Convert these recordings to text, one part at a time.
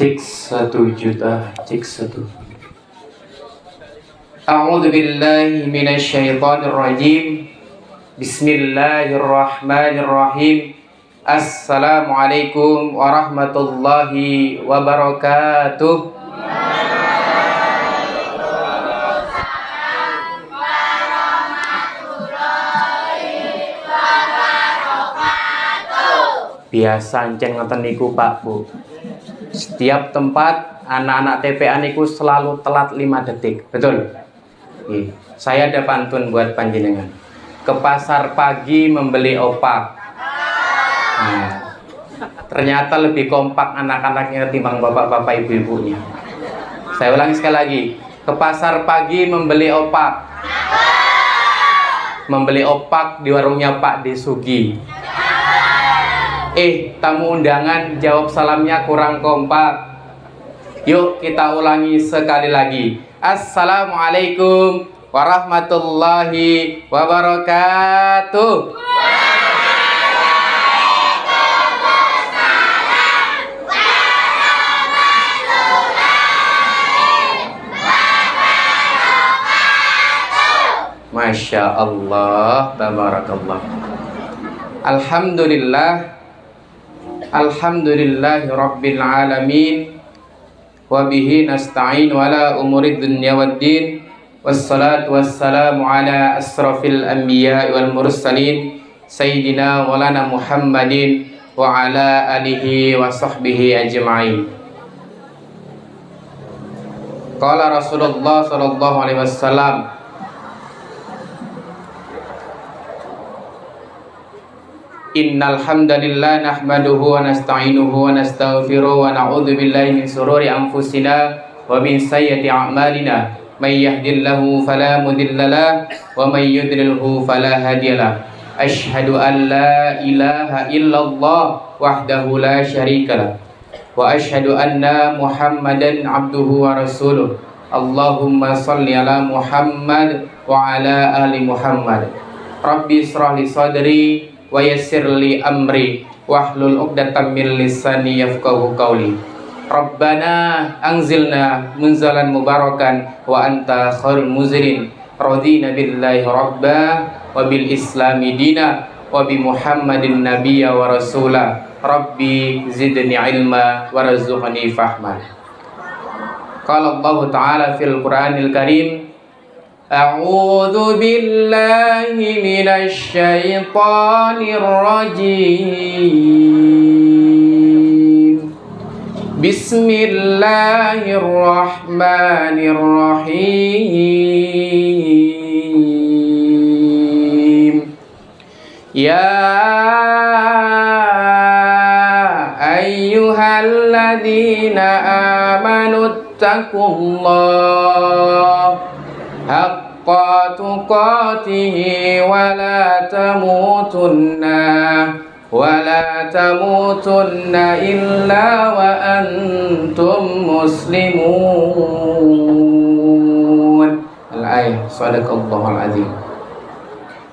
Cek 1 juta, cek 1. A'udzu billahi minasyaitonir rajim. Bismillahirrahmanirrahim. Assalamualaikum warahmatullahi wabarakatuh. Biasa encen ngoten niku Pak Bu. Setiap tempat anak-anak TPA niku selalu telat 5 detik. Betul? Saya ada pantun buat panjenengan. Ke pasar pagi membeli opak. Nah, ternyata lebih kompak anak-anaknya timbang bapak-bapak ibu-ibunya. Saya ulangi sekali lagi. Ke pasar pagi membeli opak. Membeli opak di warungnya Pak Desugi. Tamu undangan jawab salamnya kurang kompak. Yuk kita ulangi sekali lagi. Assalamualaikum warahmatullahi wabarakatuh. Masya Allah, tabarakallah. Alhamdulillah. Alhamdulillahi rabbil alamin. Wabihi nasta'in wala umurid dunya waddin. Wassalatu wassalamu ala asrafil anbiya wal mursalin Sayyidina walana Muhammadin wa ala alihi wa sahbihi ajma'in. Qala Rasulullah sallallahu alaihi wasallam, innal hamdalillah nahmaduhu wa nasta'inuhu wa nastaghfiruhu wa na'udzu billahi min shururi anfusina wa min sayyiati a'malina. May yahdihillahu fala mudhillalah wa may yudlilhu fala hadiyalah. Asyhadu an la ilaha illallah wahdahu la syarikalah wa asyhadu anna Muhammadan abduhu wa rasuluh. Allahumma shalli ala Muhammad wa ala ali Muhammad. Rabbi shrah li sadri wa yassir li amri wahlul 'uqdatam min lisani yafqahu qawli. Rabbana anzilna munzalan mubarakan wa anta khairul munzilin. Radina billahi rabba wa bil islami dina wa bi Muhammadin nabiyya wa rasula. Rabbi zidni ilma warzuqni fahma. Qala Allah Ta'ala fil Qur'anil Karim, A'udzu billahi minasy syaithanir rajim. Bismillahirrahmanirrahim. Ya ayyuhalladzina amanu taqullaha haqqa tuqatihi wa la tamutunna illa wa antum muslimun. Al-ayah. Shadaqallahul azim.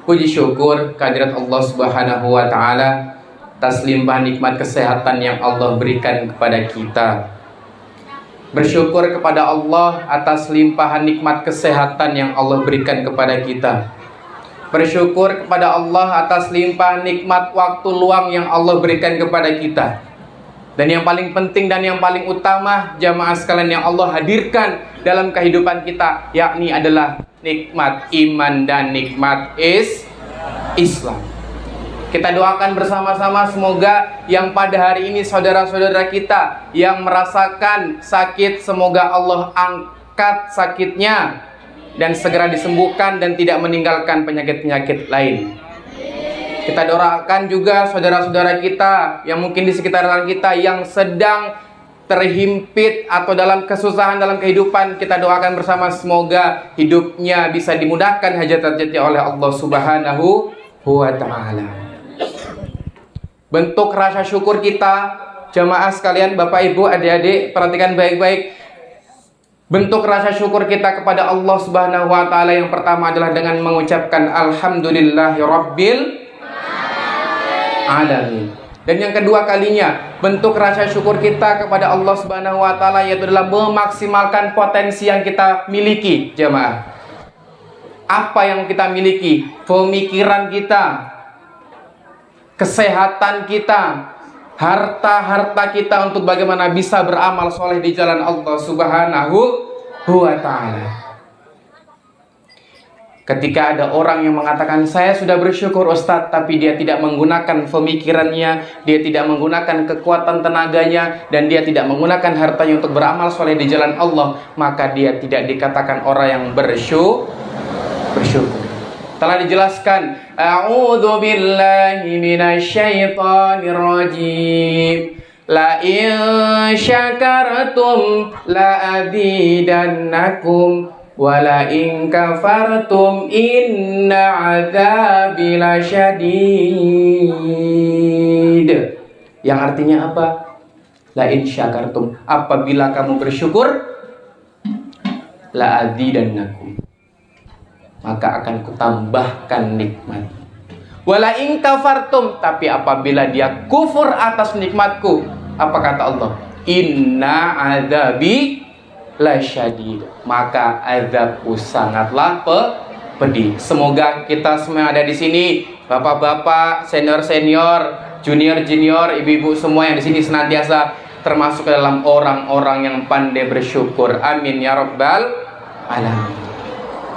Puji syukur kehadirat Allah Subhanahu wa taala atas limpahan nikmat kesehatan yang Allah berikan kepada kita. Bersyukur kepada Allah atas limpahan nikmat kesehatan yang Allah berikan kepada kita. Bersyukur kepada Allah atas limpahan nikmat waktu luang yang Allah berikan kepada kita. Dan yang paling penting dan yang paling utama, jamaah sekalian, yang Allah hadirkan dalam kehidupan kita, yakni adalah nikmat iman dan nikmat Islam. Kita doakan bersama-sama semoga yang pada hari ini saudara-saudara kita yang merasakan sakit, semoga Allah angkat sakitnya dan segera disembuhkan dan tidak meninggalkan penyakit-penyakit lain. Kita doakan juga saudara-saudara kita yang mungkin di sekitaran kita yang sedang terhimpit atau dalam kesusahan dalam kehidupan, kita doakan bersama semoga hidupnya bisa dimudahkan hajat-hajatnya oleh Allah Subhanahu wa ta'ala. Bentuk rasa syukur kita, jamaah sekalian, Bapak Ibu, adik-adik, perhatikan baik-baik. Bentuk rasa syukur kita kepada Allah Subhanahu wa ta'ala yang pertama adalah dengan mengucapkan Alhamdulillahi Rabbil Alamin. Dan yang kedua kalinya, bentuk rasa syukur kita kepada Allah Subhanahu wa taala yaitu adalah memaksimalkan potensi yang kita miliki, jemaah. Apa yang kita miliki? Pemikiran kita, kesehatan kita, harta kita untuk bagaimana bisa beramal soleh di jalan Allah Subhanahu wa taala. Ketika ada orang yang mengatakan, saya sudah bersyukur Ustadz, tapi dia tidak menggunakan pemikirannya, dia tidak menggunakan kekuatan tenaganya, dan dia tidak menggunakan hartanya untuk beramal soleh di jalan Allah, maka dia tidak dikatakan orang yang bersyukur. Telah dijelaskan, a'udzu billahi minasyaitonir rajim. La in syakartum la azidannakum wala in kafartum inna adzabi lasyadid. Yang artinya apa? La in syakartum, apabila kamu bersyukur, la azidannakum, maka akan kutambahkan nikmat. Wala in kafartum, tapi apabila dia kufur atas nikmatku, apa kata Allah? Inna adzabi lasyadid, maka azabku sangatlah pedih. Semoga kita semua yang ada di sini, bapak-bapak, senior-senior, junior-junior, ibu-ibu semua yang di sini senantiasa termasuk ke dalam orang-orang yang pandai bersyukur. Amin ya rabbal alamin.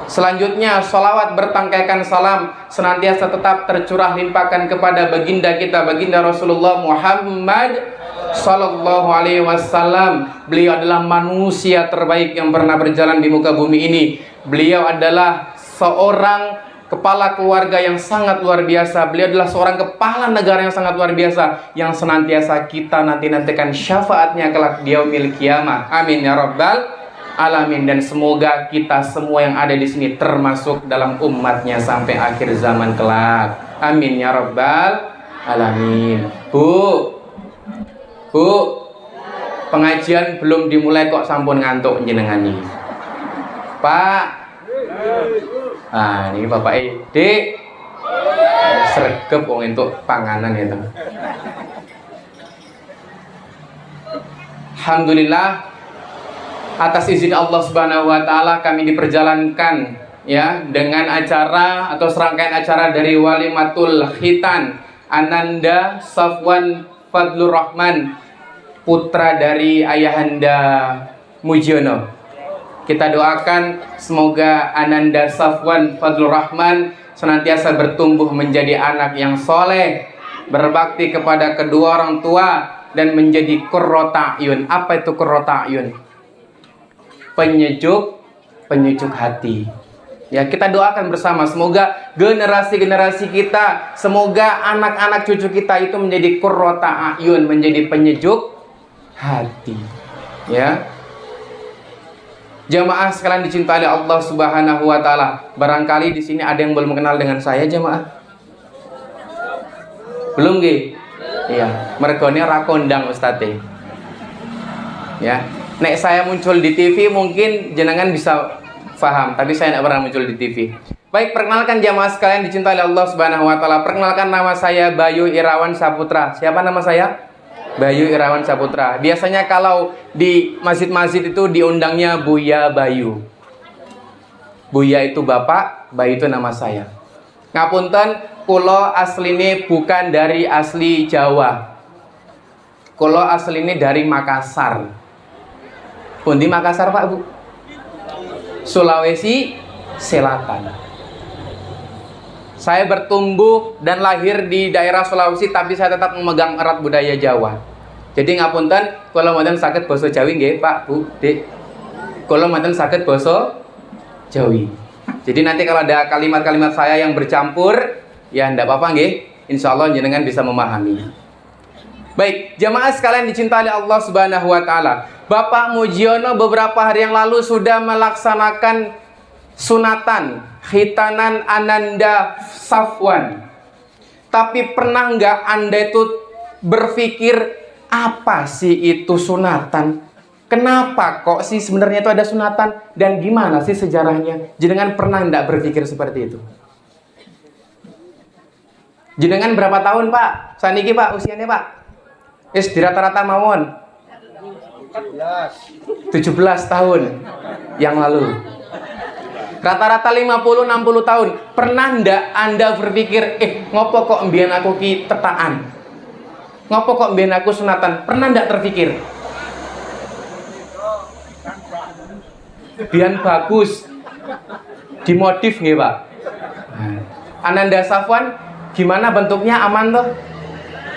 Selanjutnya, sholawat bertangkaikan salam senantiasa tetap tercurah limpahkan kepada baginda kita, baginda Rasulullah Muhammad Sallallahu alaihi wasallam. Beliau adalah manusia terbaik yang pernah berjalan di muka bumi ini. Beliau adalah seorang kepala keluarga yang sangat luar biasa. Beliau adalah seorang kepala negara yang sangat luar biasa, yang senantiasa kita nantikan syafaatnya kelak di yaumil qiyamah. Amin ya rabbal alamin. Dan semoga kita semua yang ada di sini termasuk dalam umatnya sampai akhir zaman kelak. Amin ya rabbal alamin. Bu, pengajian belum dimulai kok sampun ngantuk jenengan ini. Pak. Ah, ini Bapak Dek. Sregep wong entuk panganan itu. Alhamdulillah, atas izin Allah Subhanahu wa taala kami diperjalankan ya dengan acara atau serangkaian acara dari Walimatul Khitan Ananda Safwan Fadlur Rahman, putra dari Ayahanda Mujiono. Kita doakan semoga Ananda Safwan Fadlur Rahman senantiasa bertumbuh menjadi anak yang soleh, berbakti kepada kedua orang tua, dan menjadi qurrata ayun. Apa itu qurrata ayun? Penyejuk hati. Ya, kita doakan bersama semoga generasi-generasi kita, semoga anak-anak cucu kita itu menjadi qurrata ayun, menjadi penyejuk hati. Ya. Jamaah sekalian dicintai Allah Subhanahu wa taala. Barangkali di sini ada yang belum kenal dengan saya, jamaah. Belum nggih? Iya, mergone ra kondang Ustaz. Ya. Nek saya muncul di TV mungkin jenengan bisa paham, tapi saya tidak pernah muncul di TV. Baik, perkenalkan jamaah sekalian dicintai Allah Subhanahu wa taala. Perkenalkan, nama saya Bayu Irawan Saputra. Siapa nama saya? Bayu Irawan Saputra. Biasanya kalau di masjid-masjid itu diundangnya Buya Bayu. Buya itu bapak, Bayu itu nama saya. Ngapunten, kula asline bukan dari asli Jawa. Kula asline dari Makassar. Pundi Makassar, Pak, Bu? Sulawesi Selatan. Saya bertumbuh dan lahir di daerah Sulawesi, tapi saya tetap memegang erat budaya Jawa. Jadi ngapunten, kalau mboten saged basa Jawi nggih, Pak, Bu, Dik. Kalau mboten saged basa Jawi. Jadi nanti kalau ada kalimat-kalimat saya yang bercampur, ya ndak apa-apa nggih. Insyaallah jenengan bisa memahami. Baik, jamaah sekalian dicintai Allah Subhanahu wa taala. Bapak Mujiono beberapa hari yang lalu sudah melaksanakan sunatan khitanan Ananda Safwan. Tapi pernah nggak Anda itu berpikir apa sih itu sunatan? Kenapa kok sih sebenarnya itu ada sunatan? Dan gimana sih sejarahnya? Jenengan pernah nggak berpikir seperti itu? Jenengan berapa tahun Pak? Saniki Pak usianya Pak? Di rata-rata mawon 17 tahun yang lalu. Rata-rata 50-60 tahun. Pernah ndak Anda berpikir, ngopo kok mbiyen aku ki tetaan? Ngopo kok mbiyen aku sunatan? Pernah ndak terpikir? Biar bagus. Dimodif nggih, Pak? Ananda Safwan, gimana bentuknya, aman tuh?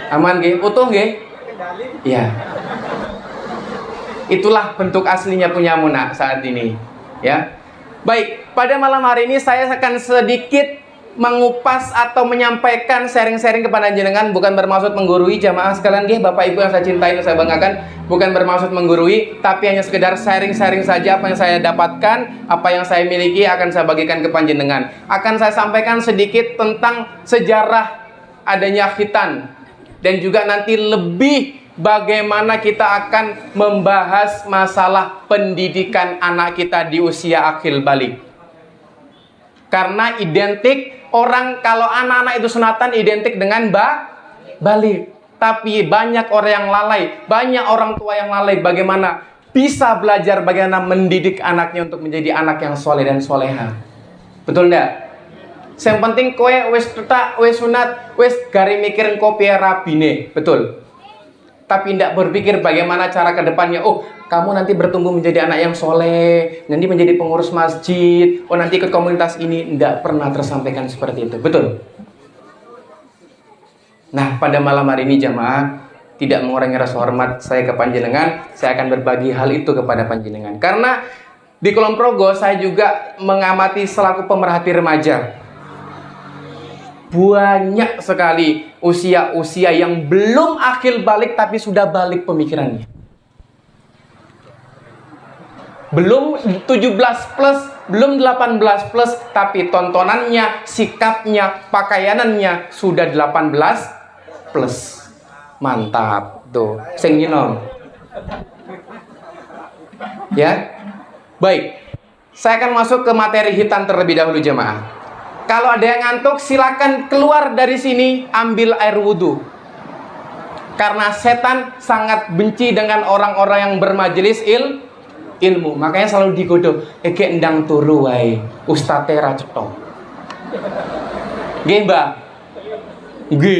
Aman nggih? Utuh nggih? Iya. Itulah bentuk aslinya punya Muna saat ini, ya. Baik, pada malam hari ini saya akan sedikit mengupas atau menyampaikan sharing-sharing kepada jenengan, bukan bermaksud menggurui jamaah sekalian nggih, Bapak Ibu yang saya cintai dan saya banggakan, bukan bermaksud menggurui, tapi hanya sekedar sharing-sharing saja apa yang saya dapatkan, apa yang saya miliki akan saya bagikan ke panjenengan. Akan saya sampaikan sedikit tentang sejarah adanya khitan dan juga nanti lebih bagaimana kita akan membahas masalah pendidikan anak kita di usia akil balik. Karena identik orang kalau anak-anak itu sunatan identik dengan balik. Tapi banyak orang yang lalai, banyak orang tua yang lalai bagaimana bisa belajar bagaimana mendidik anaknya untuk menjadi anak yang soleh dan soleha. Betul enggak? Yang penting kowe wis tetak, wis sunat, wis gari mikirin kopi rabine, betul. Tapi tidak berpikir bagaimana cara ke depannya. Oh, kamu nanti bertumbuh menjadi anak yang soleh, nanti menjadi pengurus masjid, oh nanti ikut komunitas ini. Tidak pernah tersampaikan seperti itu, betul. Nah, pada malam hari ini jamaah, tidak mengurangi rasa hormat saya ke panjenengan, saya akan berbagi hal itu kepada panjenengan. Karena di Kulon Progo saya juga mengamati selaku pemerhati remaja. Banyak sekali usia-usia yang belum akil balik tapi sudah balik pemikirannya. Belum 17 plus, belum 18 plus, tapi tontonannya, sikapnya, pakaianannya sudah 18 plus. Mantap tuh, sing nyinom. Ya. Baik. Saya akan masuk ke materi hitam terlebih dahulu jemaah. Kalau ada yang ngantuk, silakan keluar dari sini, ambil air wudhu. Karena setan sangat benci dengan orang-orang yang bermajelis ilmu. Makanya selalu digoda, ege endang turu wae, ustate ra cetha. Nggih, Mbak. Nggih.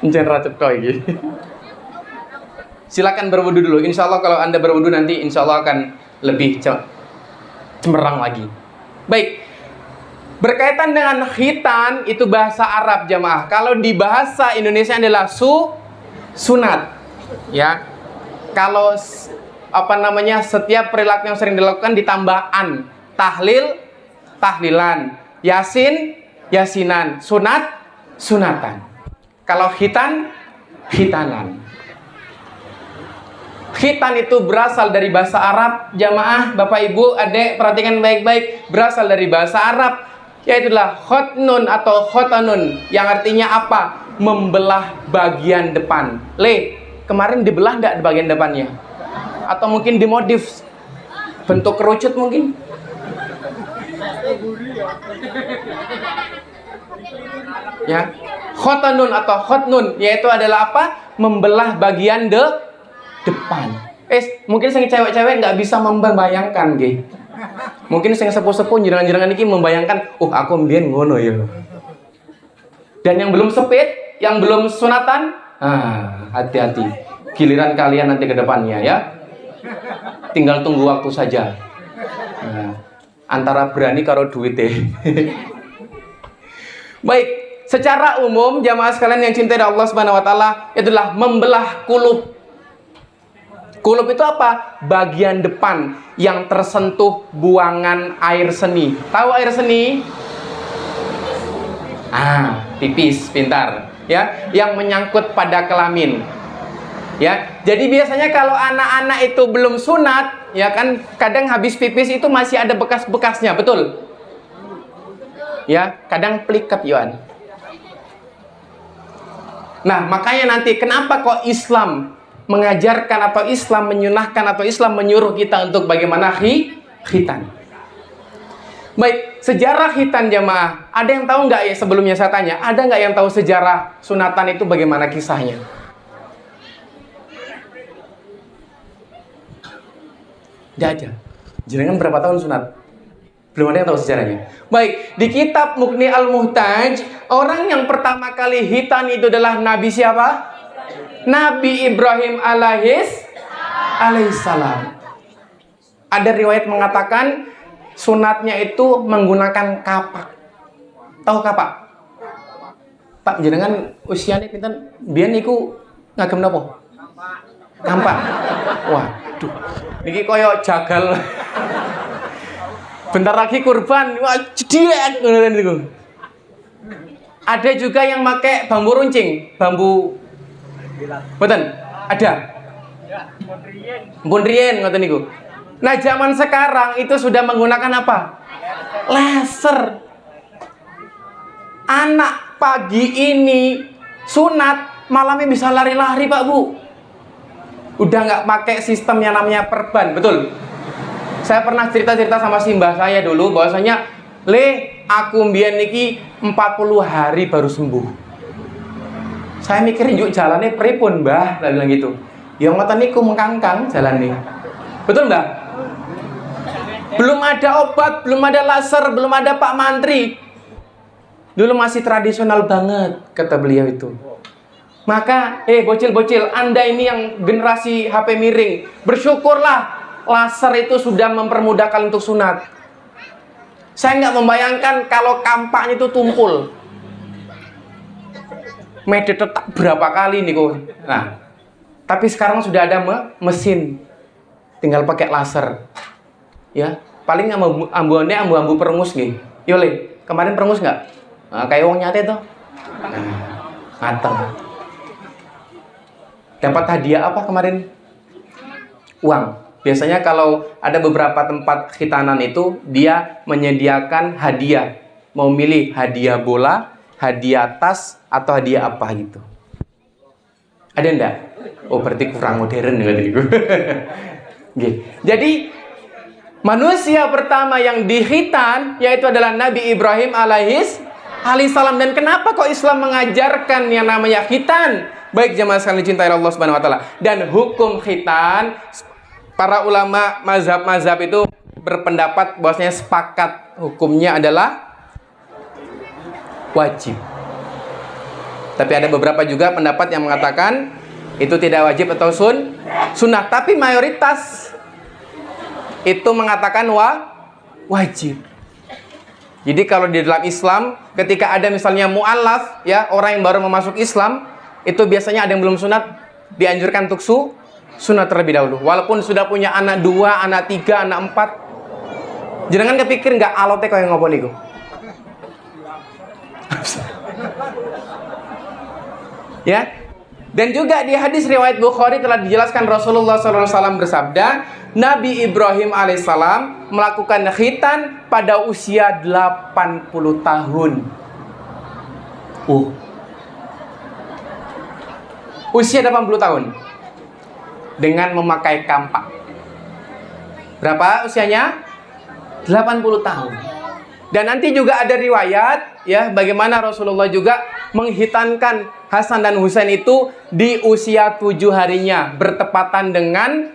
Encen ra cetha iki. Silakan berwudu dulu. Insya Allah kalau Anda berwudu nanti insya Allah akan lebih cemerlang lagi. Baik. Berkaitan dengan khitan itu bahasa Arab jamaah. Kalau di bahasa Indonesia adalah sunat. Ya. Kalau setiap perilaku yang sering dilakukan ditambah an. Tahlil, tahlilan. Yasin, yasinan. Sunat, sunatan. Kalau khitan, khitanan. Khitan itu berasal dari bahasa Arab jamaah. Bapak Ibu, adik perhatikan baik-baik. Berasal dari bahasa Arab, yaitulah khotnun atau khotanun, yang artinya apa? Membelah bagian depan. Kemarin dibelah enggak di bagian depannya? Atau mungkin dimodif bentuk kerucut mungkin? Ya, khotanun atau khotnun yaitu adalah apa? Membelah bagian depan. Mungkin saya cewek-cewek nggak bisa membayangkan nggih. Mungkin sing sepuh-sepuh jenengan-jenengan iki membayangkan, aku mbiyen ngono ya. Dan yang belum sepit, yang belum sunatan, hati-hati. Giliran kalian nanti ke depannya ya. Tinggal tunggu waktu saja. Antara berani karo duit Baik, secara umum jamaah sekalian yang cintai Allah Subhanahu wa taala, itulah membelah kulub. Kulub itu apa? Bagian depan yang tersentuh buangan air seni. Tahu air seni? Pipis, pintar. Ya, yang menyangkut pada kelamin. Ya, jadi biasanya kalau anak-anak itu belum sunat, ya kan, kadang habis pipis itu masih ada bekas-bekasnya, betul? Ya, kadang pliket Yohan. Nah, makanya nanti kenapa kok Islam mengajarkan atau Islam menyunahkan atau Islam menyuruh kita untuk bagaimana khitan. Baik, Sejarah khitan jamaah. Ada yang tahu nggak ya, sebelumnya saya tanya, ada nggak yang tahu sejarah sunatan itu bagaimana kisahnya? Nggak ada. Jenengan berapa tahun sunat? Belum ada yang tahu sejarahnya. Baik, di kitab Mughni Al-Muhtaj, orang yang pertama kali khitan itu adalah Nabi siapa? Nabi Ibrahim alaihissalam. Ada riwayat mengatakan sunatnya itu menggunakan kapak. Tahu kapak? Pak, jenengan usianya pinten? Biyen niku ngagem napa? Kampak. Waduh. Niki koyo jagal. Bentar lagi kurban. Wah, jedek ngono niku. Ada juga yang pakai bambu runcing, bambu mboten? Ada. Mpun riyen ngoten niku. Nah, zaman sekarang itu sudah menggunakan apa? Laser. Anak pagi ini sunat, malamnya bisa lari-lari, Pak Bu. Udah nggak pakai sistem yang namanya perban, betul? Saya pernah cerita-cerita sama simbah saya dulu, bahwasanya, aku mbiyen niki 40 hari baru sembuh. Saya mikirin yuk jalannya pripun, Mbah, saya bilang gitu. Ya ngoten niku mengkangkang jalannya. Betul, Mbah? Belum ada obat, belum ada laser, belum ada Pak Mantri. Dulu masih tradisional banget, kata beliau itu. Maka, bocil-bocil, Anda ini yang generasi HP miring, bersyukurlah laser itu sudah mempermudahkan untuk sunat. Saya nggak membayangkan kalau kampaknya itu tumpul. Medet tetap berapa kali nih kok. Nah, tapi sekarang sudah ada mesin, tinggal pakai laser. Ya, paling ambu perengus nih. Yo Le, kemarin perengus nggak? Nah, kayak wong nyate tuh. Mateng. Dapat hadiah apa kemarin? Uang. Biasanya kalau ada beberapa tempat khitanan itu, dia menyediakan hadiah. Mau milih hadiah bola, hadiah tas, atau hadiah apa gitu. Ada enggak? Oh, berarti kurang modern gitu. Jadi manusia pertama yang dikhitan yaitu adalah Nabi Ibrahim alaihissalam. Dan kenapa kok Islam mengajarkan yang namanya khitan? Baik jemaah sekalian dicintai Allah Subhanahu wa taala. Dan hukum khitan, para ulama mazhab-mazhab itu berpendapat bahwasanya sepakat hukumnya adalah wajib. Tapi ada beberapa juga pendapat yang mengatakan itu tidak wajib atau sunnah. Tapi mayoritas itu mengatakan wajib. Jadi kalau di dalam Islam, ketika ada misalnya mu'allaf, ya, orang yang baru memasuk Islam, itu biasanya ada yang belum sunat, dianjurkan untuk sunat terlebih dahulu. Walaupun sudah punya anak 2, anak 3, anak 4. Jangan kepikir nggak alote kau yang ngopo niku. Ya. Dan juga di hadis riwayat Bukhari telah dijelaskan Rasulullah SAW bersabda, Nabi Ibrahim alaihissalam melakukan khitan pada usia 80 tahun. Usia 80 tahun. Dengan memakai kampak. Berapa usianya? 80 tahun. Dan nanti juga ada riwayat, ya, bagaimana Rasulullah juga menghitankan Hasan dan Husain itu di usia 7 harinya, bertepatan dengan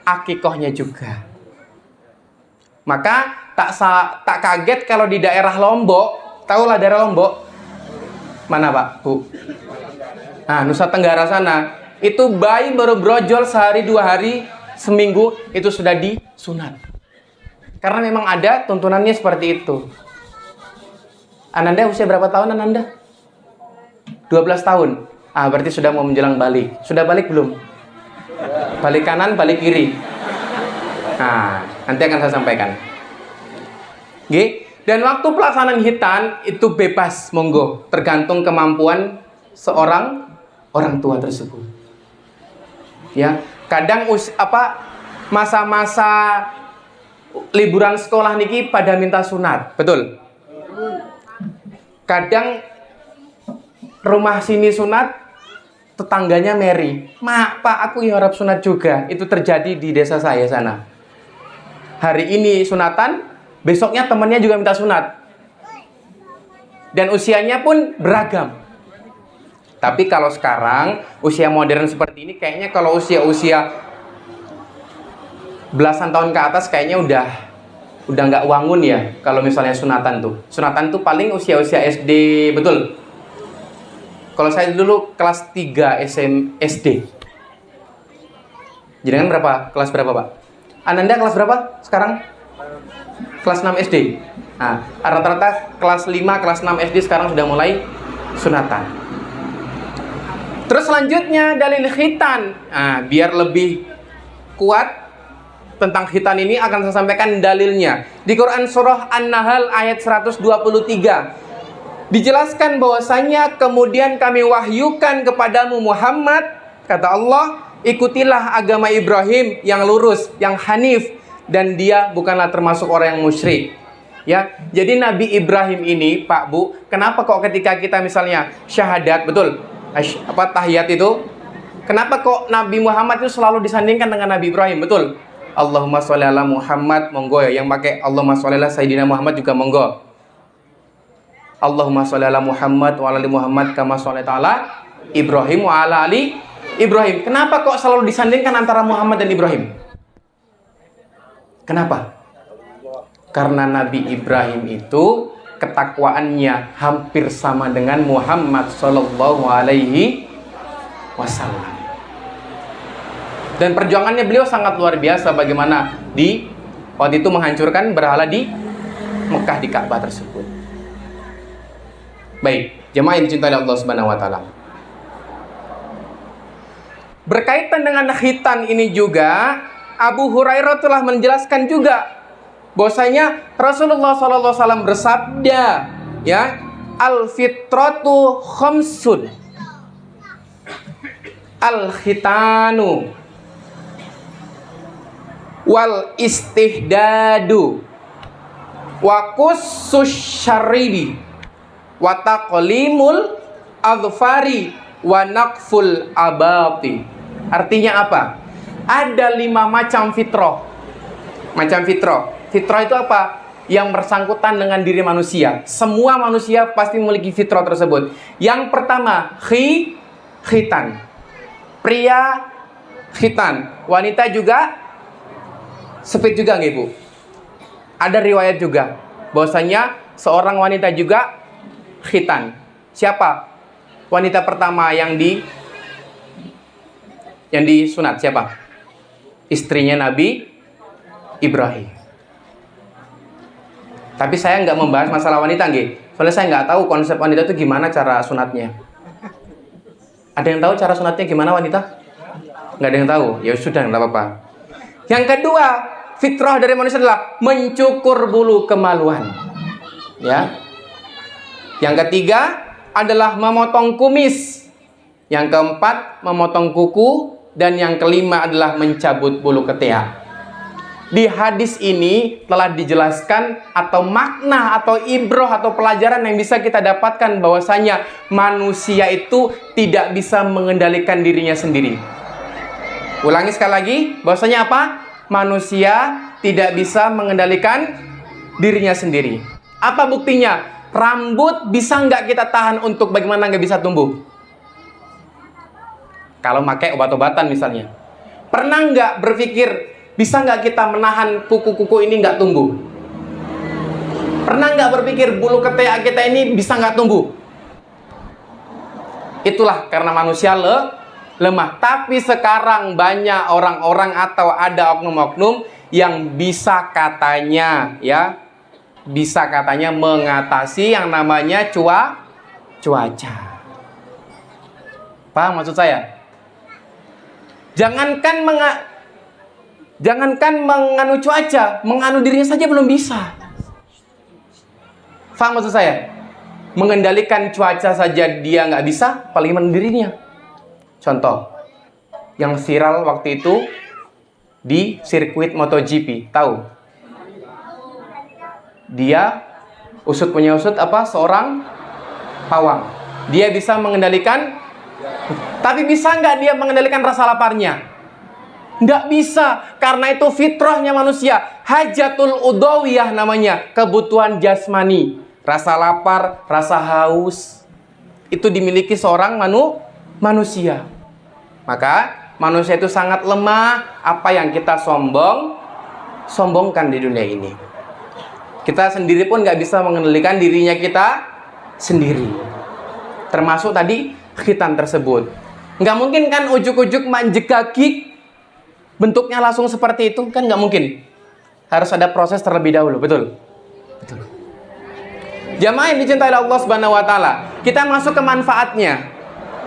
akikohnya juga. Maka tak kaget kalau di daerah Lombok, tahulah daerah Lombok, mana Pak, Bu? Nah, Nusa Tenggara sana, itu bayi baru brojol sehari 2 hari, seminggu itu sudah disunat. Karena memang ada tuntunannya seperti itu. Ananda usia berapa tahun Ananda? 12 tahun. Berarti sudah mau menjelang balik. Sudah balik belum? Balik kanan, balik kiri. Nah, nanti akan saya sampaikan. Dan waktu pelaksanaan khitan itu bebas, monggo, tergantung kemampuan seorang orang tua tersebut. Ya, kadang masa-masa liburan sekolah niki pada minta sunat, betul? Kadang rumah sini sunat, tetangganya Mary, Pak, aku ya harap sunat juga. Itu terjadi di desa saya sana. Hari ini sunatan, besoknya temannya juga minta sunat. Dan usianya pun beragam. Tapi kalau sekarang, usia modern seperti ini, kayaknya kalau usia-usia belasan tahun ke atas, kayaknya udah nggak wangun ya. Kalau misalnya sunatan tuh. Sunatan tuh paling usia-usia SD, betul. Kalau saya dulu kelas 3 SD. Jadi kan kelas berapa Pak? Ananda kelas berapa sekarang? Kelas 6 SD. Nah, rata-rata kelas 5, kelas 6 SD sekarang sudah mulai sunatan. Terus selanjutnya dalil khitan. Nah, biar lebih kuat tentang khitan ini akan saya sampaikan dalilnya. Di Quran surah An-Nahl ayat 123 dijelaskan bahwasanya kemudian kami wahyukan kepadamu Muhammad, kata Allah, ikutilah agama Ibrahim yang lurus, yang hanif, dan dia bukanlah termasuk orang yang musyrik. Ya, jadi Nabi Ibrahim ini, Pak Bu, kenapa kok ketika kita misalnya syahadat, betul, tahiyat itu, kenapa kok Nabi Muhammad itu selalu disandingkan dengan Nabi Ibrahim, betul? Allahumma sholli ala Muhammad, monggo ya, yang pakai Allahumma sholli ala Sayyidina Muhammad juga monggo. Allahumma sholli ala Muhammad wa ala ali Muhammad kama sholaita ala Ibrahim wa ala ali Ibrahim. Kenapa kok selalu disandingkan antara Muhammad dan Ibrahim? Kenapa? Karena Nabi Ibrahim itu ketakwaannya hampir sama dengan Muhammad Sallallahu Alaihi Wasallam. Dan perjuangannya beliau sangat luar biasa. Bagaimana waktu itu menghancurkan berhala di Mekah, di Ka'bah tersebut. Baik, jemaah yang dicintai Allah Subhanahu Wa Taala. Berkaitan dengan khitan ini juga, Abu Hurairah telah menjelaskan juga bahwasanya Rasulullah SAW bersabda, ya, al-fitratu khamsun, al-khitanu wal istihdadu wa qussus syaribi wa taqlimul adfari wa naqful abati. Artinya apa? Ada 5 macam fitrah. Macam fitrah. Fitrah itu apa? Yang bersangkutan dengan diri manusia. Semua manusia pasti memiliki fitrah tersebut. Yang pertama, khitan. Pria khitan. Wanita juga sepit juga nggih, Bu? Ada riwayat juga bahwasanya seorang wanita juga khitan. Siapa? Wanita pertama yang disunat siapa? Istrinya Nabi Ibrahim. Tapi saya nggak membahas masalah wanita, nggih. Soalnya saya nggak tahu konsep wanita itu gimana cara sunatnya. Ada yang tahu cara sunatnya gimana wanita? Nggak ada yang tahu. Ya sudah, nggak apa-apa. Yang kedua, fitrah dari manusia adalah mencukur bulu kemaluan. Ya. Yang ketiga adalah memotong kumis. Yang keempat, memotong kuku. Dan yang kelima adalah mencabut bulu ketiak. Di hadis ini telah dijelaskan atau makna atau ibroh atau pelajaran yang bisa kita dapatkan bahwasanya manusia itu tidak bisa mengendalikan dirinya sendiri. Ulangi sekali lagi, bahwasanya apa? Manusia tidak bisa mengendalikan dirinya sendiri. Apa buktinya? Rambut bisa nggak kita tahan untuk bagaimana nggak bisa tumbuh? Kalau pakai obat-obatan misalnya. Pernah nggak berpikir, bisa nggak kita menahan kuku-kuku ini nggak tumbuh? Pernah nggak berpikir bulu ketiak kita ini bisa nggak tumbuh? Itulah karena manusia lemah. Tapi sekarang banyak orang-orang atau ada oknum-oknum yang bisa katanya, ya, bisa katanya mengatasi yang namanya cuaca. Paham maksud saya? Jangankan menganu cuaca, menganu dirinya saja belum bisa. Faham maksud saya? Mengendalikan cuaca saja dia nggak bisa, apalagi dirinya. Contoh, yang viral waktu itu di sirkuit MotoGP, tahu? Dia punya usut apa? Seorang pawang. Dia bisa mengendalikan, tapi bisa nggak dia mengendalikan rasa laparnya? Nggak bisa, karena itu fitrahnya manusia. Hajatul udawiyah namanya, kebutuhan jasmani. Rasa lapar, rasa haus, itu dimiliki seorang manusia. Maka manusia itu sangat lemah. Apa yang kita sombongkan di dunia ini. Kita sendiri pun nggak bisa mengendalikan dirinya kita sendiri. Termasuk tadi khitan tersebut. Nggak mungkin kan ujuk-ujuk manjek kaki bentuknya langsung seperti itu, kan nggak mungkin. Harus ada proses terlebih dahulu, betul? Betul. Jamaah yang dicintai Allah Subhanahu wa taala, kita masuk ke manfaatnya.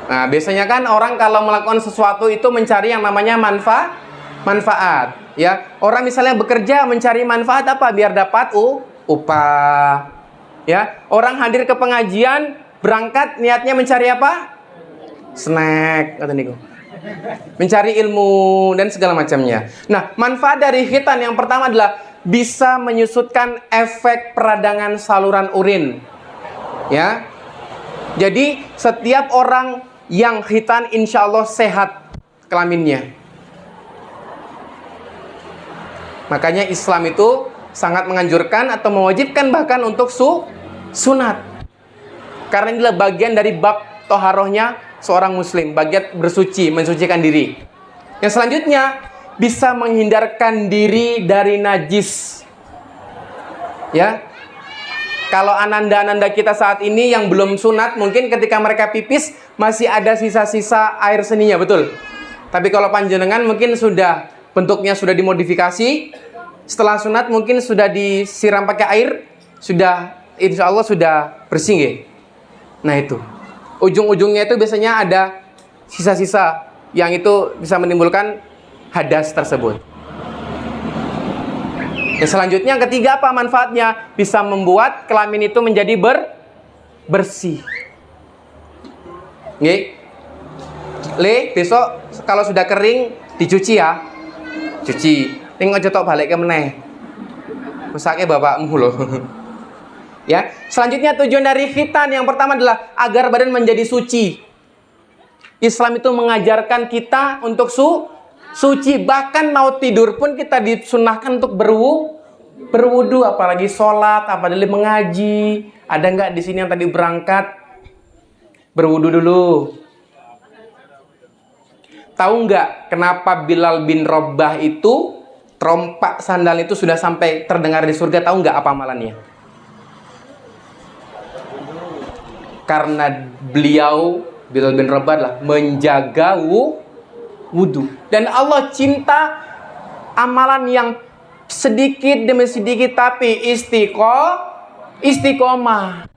Nah, biasanya kan orang kalau melakukan sesuatu itu mencari yang namanya manfaat, ya. Orang misalnya bekerja mencari manfaat apa? Biar dapat upah. Ya, orang hadir ke pengajian, berangkat niatnya mencari apa? Snack, kata niku. Mencari ilmu dan segala macamnya. Nah, manfaat dari khitan yang pertama adalah bisa menyusutkan efek peradangan saluran urin. Ya. Jadi setiap orang yang khitan insya Allah sehat kelaminnya. Makanya Islam itu sangat menganjurkan atau mewajibkan bahkan untuk sunat. Karena inilah bagian dari bab toharohnya seorang muslim, bagian bersuci, mensucikan diri. Yang selanjutnya bisa menghindarkan diri dari najis. Ya. Kalau ananda-ananda kita saat ini yang belum sunat, mungkin ketika mereka pipis masih ada sisa-sisa air seninya, betul? Tapi kalau panjenengan mungkin sudah bentuknya sudah dimodifikasi. Setelah sunat mungkin sudah disiram pakai air, sudah insya Allah sudah bersih nggih. Nah itu. Ujung-ujungnya itu biasanya ada sisa-sisa yang itu bisa menimbulkan hadas tersebut. Yang selanjutnya, yang ketiga apa manfaatnya? Bisa membuat kelamin itu menjadi bersih. Nggih. Le, besok kalau sudah kering dicuci ya. Cuci. Ning aja tok balik ke meneh. Mesake bapakmu loh. Ya, selanjutnya tujuan dari khitan yang pertama adalah agar badan menjadi suci. Islam itu mengajarkan kita untuk suci. Bahkan mau tidur pun kita disunahkan untuk berwudu, apalagi sholat, apalagi mengaji. Ada nggak di sini yang tadi berangkat berwudu dulu? Tahu nggak kenapa Bilal bin Rabah itu trompak sandal itu sudah sampai terdengar di surga? Tahu nggak apa amalannya? Karena beliau Bilal bin Rabah lah menjaga wudu. Dan Allah cinta amalan yang sedikit demi sedikit tapi istiqomah.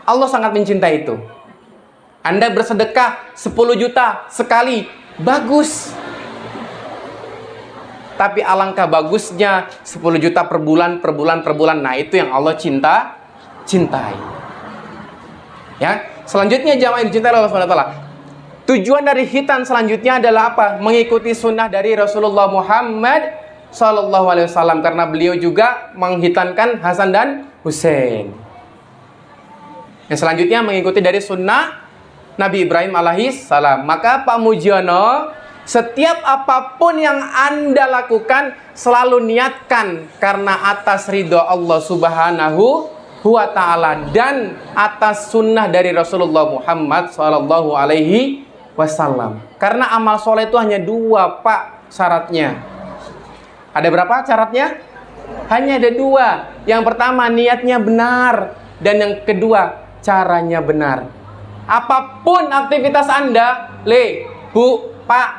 Allah sangat mencintai itu. Anda bersedekah 10 juta sekali, bagus. Tapi alangkah bagusnya 10 juta per bulan. Nah, itu yang Allah cintai. Ya, selanjutnya jamaah yang dicintai Allah SWT. Tujuan dari khitan selanjutnya adalah apa? Mengikuti sunnah dari Rasulullah Muhammad SAW, karena beliau juga menghitankan Hasan dan Husain. Yang selanjutnya mengikuti dari sunnah Nabi Ibrahim alaihissalam. Maka Pak Mujiono, setiap apapun yang Anda lakukan selalu niatkan karena atas ridho Allah Subhanahu wa ta'ala dan atas sunnah dari Rasulullah Muhammad sallallahu alaihi wasallam. Karena amal soleh itu hanya 2 Pak syaratnya. Ada berapa syaratnya? Hanya ada 2. Yang pertama niatnya benar, dan yang kedua caranya benar. Apapun aktivitas Anda, Le, Bu, Pak,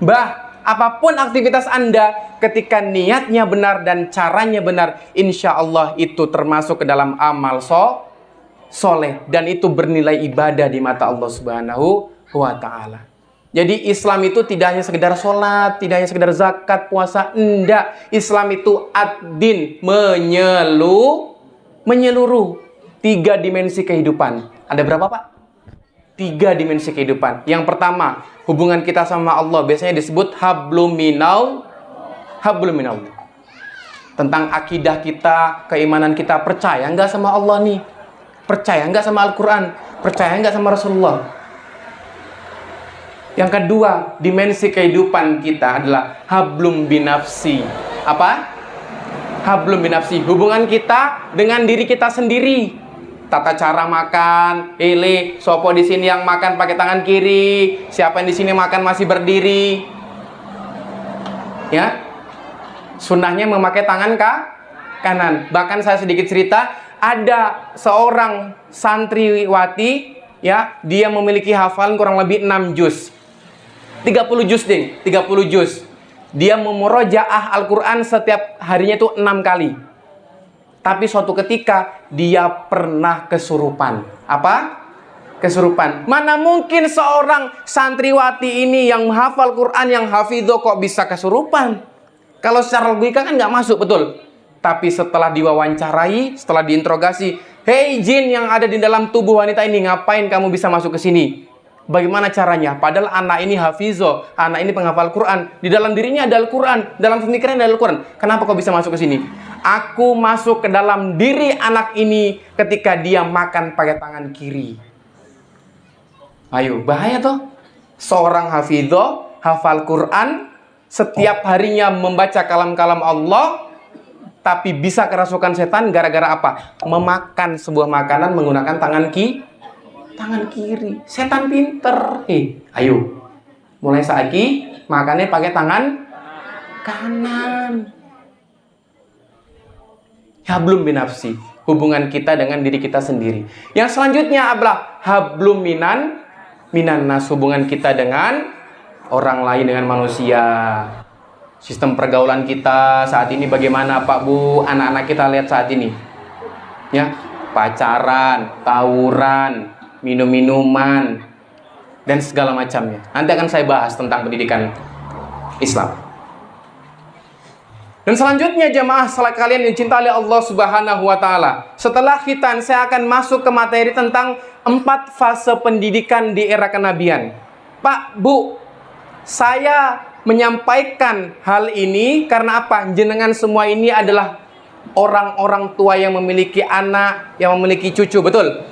Mbah, apapun aktivitas Anda, ketika niatnya benar dan caranya benar, insya Allah itu termasuk ke dalam amal soleh, dan itu bernilai ibadah di mata Allah Subhanahu wa ta'ala. Jadi Islam itu tidak hanya sekedar sholat, tidak hanya sekedar zakat, puasa, enggak. Islam itu ad-din, menyeluruh 3 dimensi kehidupan. Ada berapa Pak? 3 dimensi kehidupan. Yang pertama, hubungan kita sama Allah biasanya disebut hablum minallah. Tentang akidah kita, keimanan kita, percaya nggak sama Allah nih? Percaya nggak sama Al-Quran? Percaya nggak sama Rasulullah? Yang kedua, dimensi kehidupan kita adalah hablum binafsi. Apa? Hablum binafsi, hubungan kita dengan diri kita sendiri. Tata cara makan, sopo di sini yang makan pakai tangan kiri, siapa yang di sini makan masih berdiri. Ya. Sunnahnya memakai tangan kanan. Bahkan saya sedikit cerita, ada seorang santriwati, ya, dia memiliki hafalan kurang lebih 6 juz. 30 juz, ding. 30 juz. Dia memurojaah Al-Qur'an setiap harinya itu 6 kali. Tapi suatu ketika dia pernah kesurupan. Apa? Kesurupan. Mana mungkin seorang santriwati ini yang menghafal Quran, yang hafidho kok bisa kesurupan? Kalau secara logika kan nggak masuk, betul? Tapi setelah diwawancarai, setelah diinterogasi, hei jin yang ada di dalam tubuh wanita ini, ngapain kamu bisa masuk ke sini? Bagaimana caranya? Padahal anak ini hafizho, anak ini penghafal Quran. Di dalam dirinya ada Al-Quran, dalam pemikirannya ada Al-Quran. Kenapa kau bisa masuk ke sini? Aku masuk ke dalam diri anak ini ketika dia makan pakai tangan kiri. Ayo, bahaya toh. Seorang hafizho, hafal Quran, setiap harinya membaca kalam-kalam Allah, tapi bisa kerasukan setan gara-gara apa? Memakan sebuah makanan menggunakan tangan kiri. Setan pinter. Ayo. Mulai saiki makannya pakai tangan kanan. Hablum binafsi, hubungan kita dengan diri kita sendiri. Yang selanjutnya adalah hablum minanas, hubungan kita dengan orang lain, dengan manusia. Sistem pergaulan kita saat ini bagaimana, Pak Bu? Anak-anak kita lihat saat ini. Ya, pacaran, tawuran, minum-minuman, dan segala macamnya. Nanti akan saya bahas tentang pendidikan Islam. Dan selanjutnya jemaah salat kalian yang dicintai oleh Allah Subhanahu wa taala. Setelah khitan saya akan masuk ke materi tentang 4 fase pendidikan di era kenabian. Pak, Bu, saya menyampaikan hal ini karena apa? Jenengan semua ini adalah orang-orang tua yang memiliki anak, yang memiliki cucu, betul?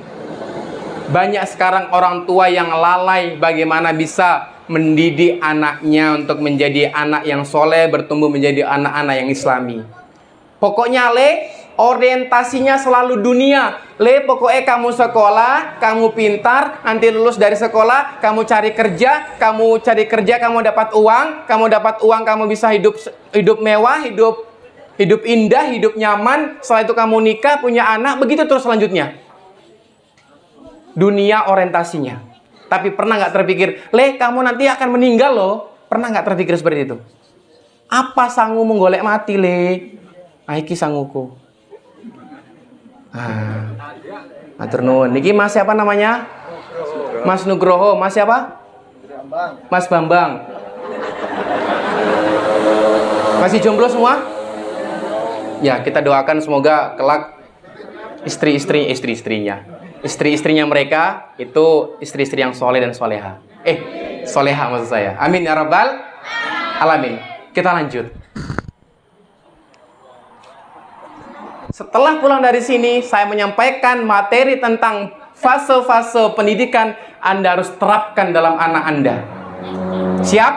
Banyak sekarang orang tua yang lalai bagaimana bisa mendidik anaknya untuk menjadi anak yang soleh, bertumbuh menjadi anak-anak yang islami. Pokoknya orientasinya selalu dunia. Pokoknya kamu sekolah, kamu pintar, nanti lulus dari sekolah, kamu cari kerja, kamu dapat uang, kamu bisa hidup mewah, hidup indah, hidup nyaman. Setelah itu kamu nikah, punya anak, begitu terus selanjutnya. Dunia orientasinya. Tapi pernah nggak terpikir, kamu nanti akan meninggal loh. Pernah nggak terpikir seperti itu? Apa sanggup menggolek mati, Aiki sanguku. Matur nuwun. Niki Mas siapa namanya? Mas Nugroho. Mas siapa? Mas Bambang. Masih jomblo semua? Ya, kita doakan semoga kelak istri-istrinya mereka itu istri-istri yang soleh dan soleha. Soleha maksud saya. Amin ya rabbal alamin. Kita lanjut. Setelah pulang dari sini, saya menyampaikan materi tentang fase-fase pendidikan Anda harus terapkan dalam anak Anda. Siap?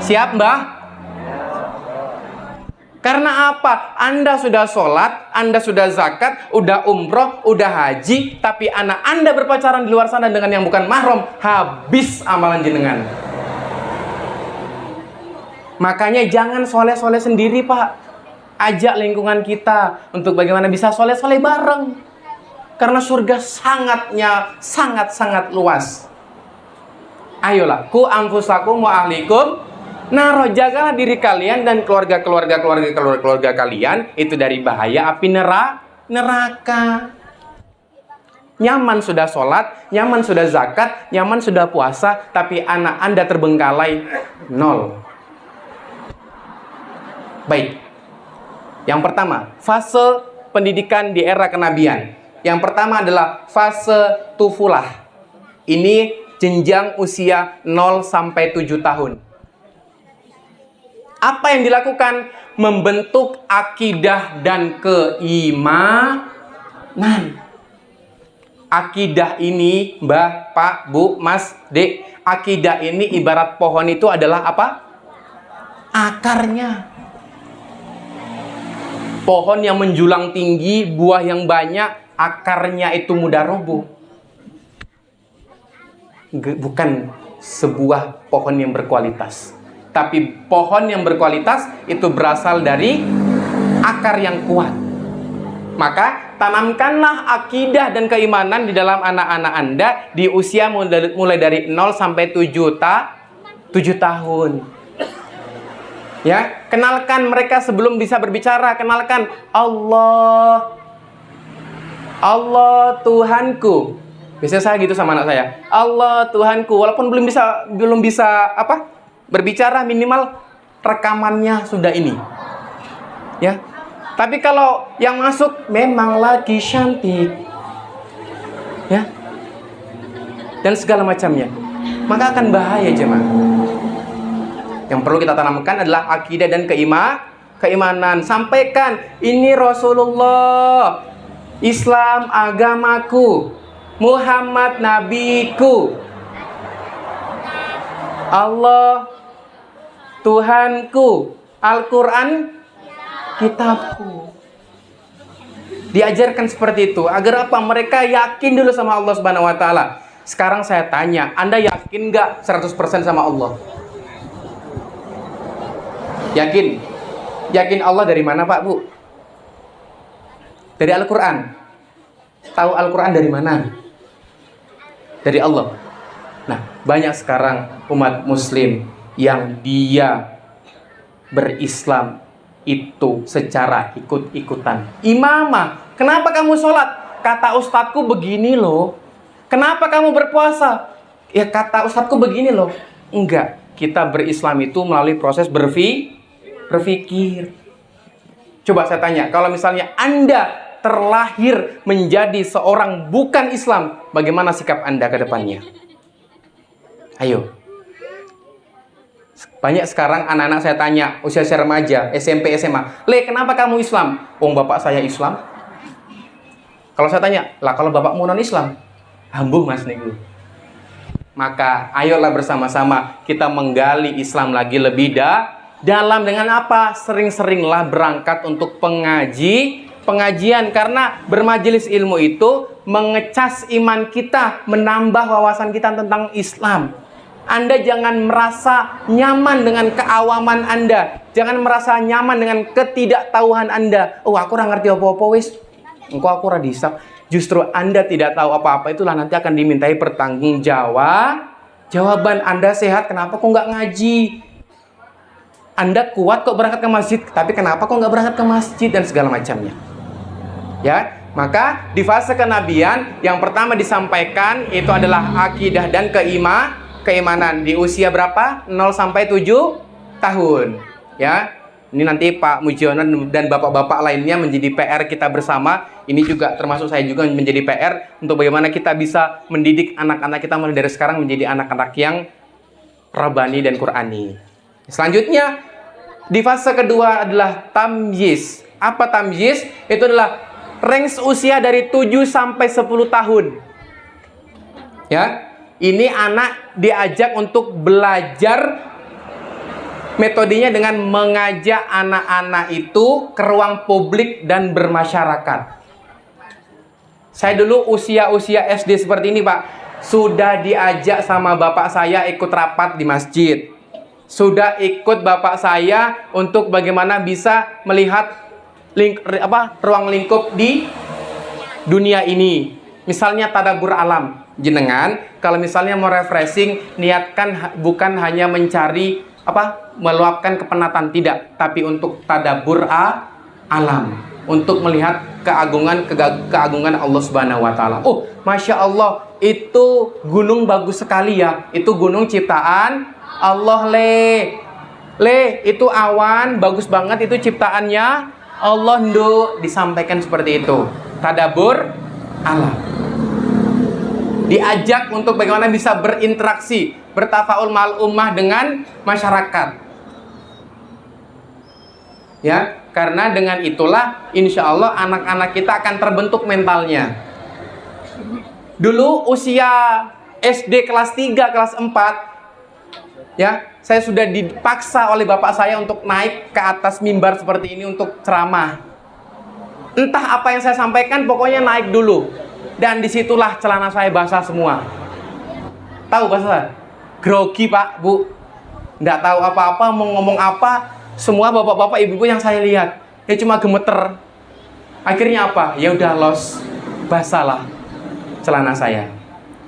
Siap, Mbah? Karena apa? Anda sudah sholat, Anda sudah zakat, udah umroh, udah haji, tapi anak Anda berpacaran di luar sana dengan yang bukan mahram, habis amalan jenengan. Makanya jangan soleh-soleh sendiri, Pak. Ajak lingkungan kita untuk bagaimana bisa soleh-soleh bareng. Karena surga sangat-sangat luas. Ayolah, ku anfusakum wa ahlikum. Jagalah diri kalian dan keluarga kalian itu dari bahaya api neraka. Nyaman sudah sholat, nyaman sudah zakat, nyaman sudah puasa, tapi anak Anda terbengkalai 0. Baik. Yang pertama, fase pendidikan di era kenabian. Yang pertama adalah fase tufulah. Ini jenjang usia 0 sampai 7 tahun. Apa yang dilakukan? Membentuk akidah dan keimanan. Akidah ini, Mbah, Pak, Bu, Mas, Dek, akidah ini ibarat pohon itu adalah apa? Akarnya. Pohon yang menjulang tinggi, buah yang banyak, akarnya itu mudah roboh. Bukan sebuah pohon yang berkualitas. Tapi pohon yang berkualitas itu berasal dari akar yang kuat. Maka tanamkanlah akidah dan keimanan di dalam anak-anak Anda di usia mulai dari 0 sampai 7 tahun. Ya, kenalkan mereka sebelum bisa berbicara, kenalkan Allah Tuhanku. Biasanya saya gitu sama anak saya. Allah Tuhanku, walaupun belum bisa berbicara, minimal rekamannya sudah ini. Ya. Tapi kalau yang masuk memang lagi cantik, ya, dan segala macamnya, maka akan bahaya jemaah. Yang perlu kita tanamkan adalah akidah dan keimanan. Sampaikan, ini Rasulullah, Islam agamaku, Muhammad nabiku, Allah Tuhanku, Al-Quran kitabku. Diajarkan seperti itu agar apa? Mereka yakin dulu sama Allah Subhanahu wa taala. Sekarang saya tanya, Anda yakin nggak 100% sama Allah? Yakin? Yakin Allah dari mana, Pak, Bu? Dari Al-Quran. Tahu Al-Quran dari mana? Dari Allah. Nah, banyak sekarang umat muslim yang dia berislam itu secara ikut-ikutan. Imamah, kenapa kamu sholat? Kata ustadku begini loh. Kenapa kamu berpuasa? Ya kata ustadku begini loh. Enggak, kita berislam itu melalui proses berpikir. Coba saya tanya, kalau misalnya Anda terlahir menjadi seorang bukan Islam, bagaimana sikap Anda ke depannya? Ayo. Banyak sekarang anak-anak saya tanya, usia remaja, SMP, SMA, Le, kenapa kamu Islam? Oh, bapak saya Islam. Kalau saya tanya, lah kalau bapakmu non-Islam? Hambuh mas nego. Maka ayolah bersama-sama kita menggali Islam lagi lebih dalam. Dengan apa? Sering-seringlah berangkat untuk pengajian. Karena bermajelis ilmu itu mengecas iman kita, menambah wawasan kita tentang Islam. Anda jangan merasa nyaman dengan keawaman Anda. Jangan merasa nyaman dengan ketidaktahuan Anda. Oh, aku ora ngerti apa-apa wis. Engko aku ora disap. Justru Anda tidak tahu apa-apa, itulah nanti akan dimintai jawaban. Anda sehat, kenapa kok nggak ngaji? Anda kuat kok berangkat ke masjid, tapi kenapa kok nggak berangkat ke masjid? Dan segala macamnya. Ya, maka di fase kenabian yang pertama disampaikan itu adalah akidah dan keimanan di usia berapa? 0 sampai 7 tahun. Ya. Ini nanti Pak Mujiono dan bapak-bapak lainnya menjadi PR kita bersama. Ini juga termasuk saya juga menjadi PR untuk bagaimana kita bisa mendidik anak-anak kita mulai dari sekarang menjadi anak-anak yang Rabbani dan Qur'ani. Selanjutnya di fase kedua adalah tamyiz. Apa tamyiz? Itu adalah range usia dari 7 sampai 10 tahun. Ya. Ini anak diajak untuk belajar, metodenya dengan mengajak anak-anak itu ke ruang publik dan bermasyarakat. Saya dulu usia SD seperti ini, Pak. Sudah diajak sama bapak saya ikut rapat di masjid. Sudah ikut bapak saya untuk bagaimana bisa melihat ruang lingkup di dunia ini. Misalnya tadabbur alam. Jenengan kalau misalnya mau refreshing, niatkan bukan hanya mencari meluapkan kepenatan, tidak, tapi untuk tadabbur alam, untuk melihat keagungan Allah Subhanahu wa taala. Oh, Masya Allah, itu gunung bagus sekali ya. Itu gunung ciptaan Allah, Le, itu awan bagus banget, itu ciptaannya Allah, Nduk. Disampaikan seperti itu. Tadabbur alam. Diajak untuk bagaimana bisa berinteraksi, bertafaul ma'al ummah dengan masyarakat. Ya, karena dengan itulah insya Allah anak-anak kita akan terbentuk mentalnya. Dulu usia SD kelas 3, kelas 4, ya, saya sudah dipaksa oleh bapak saya untuk naik ke atas mimbar seperti ini untuk ceramah. Entah apa yang saya sampaikan, pokoknya naik dulu. Dan disitulah celana saya basah semua. Tahu basah? Grogi pak, bu. Nggak tahu apa-apa, mau ngomong apa. Semua bapak-bapak, ibu-ibu yang saya lihat, ya cuma gemeter. Akhirnya apa? Ya udah los, basahlah celana saya.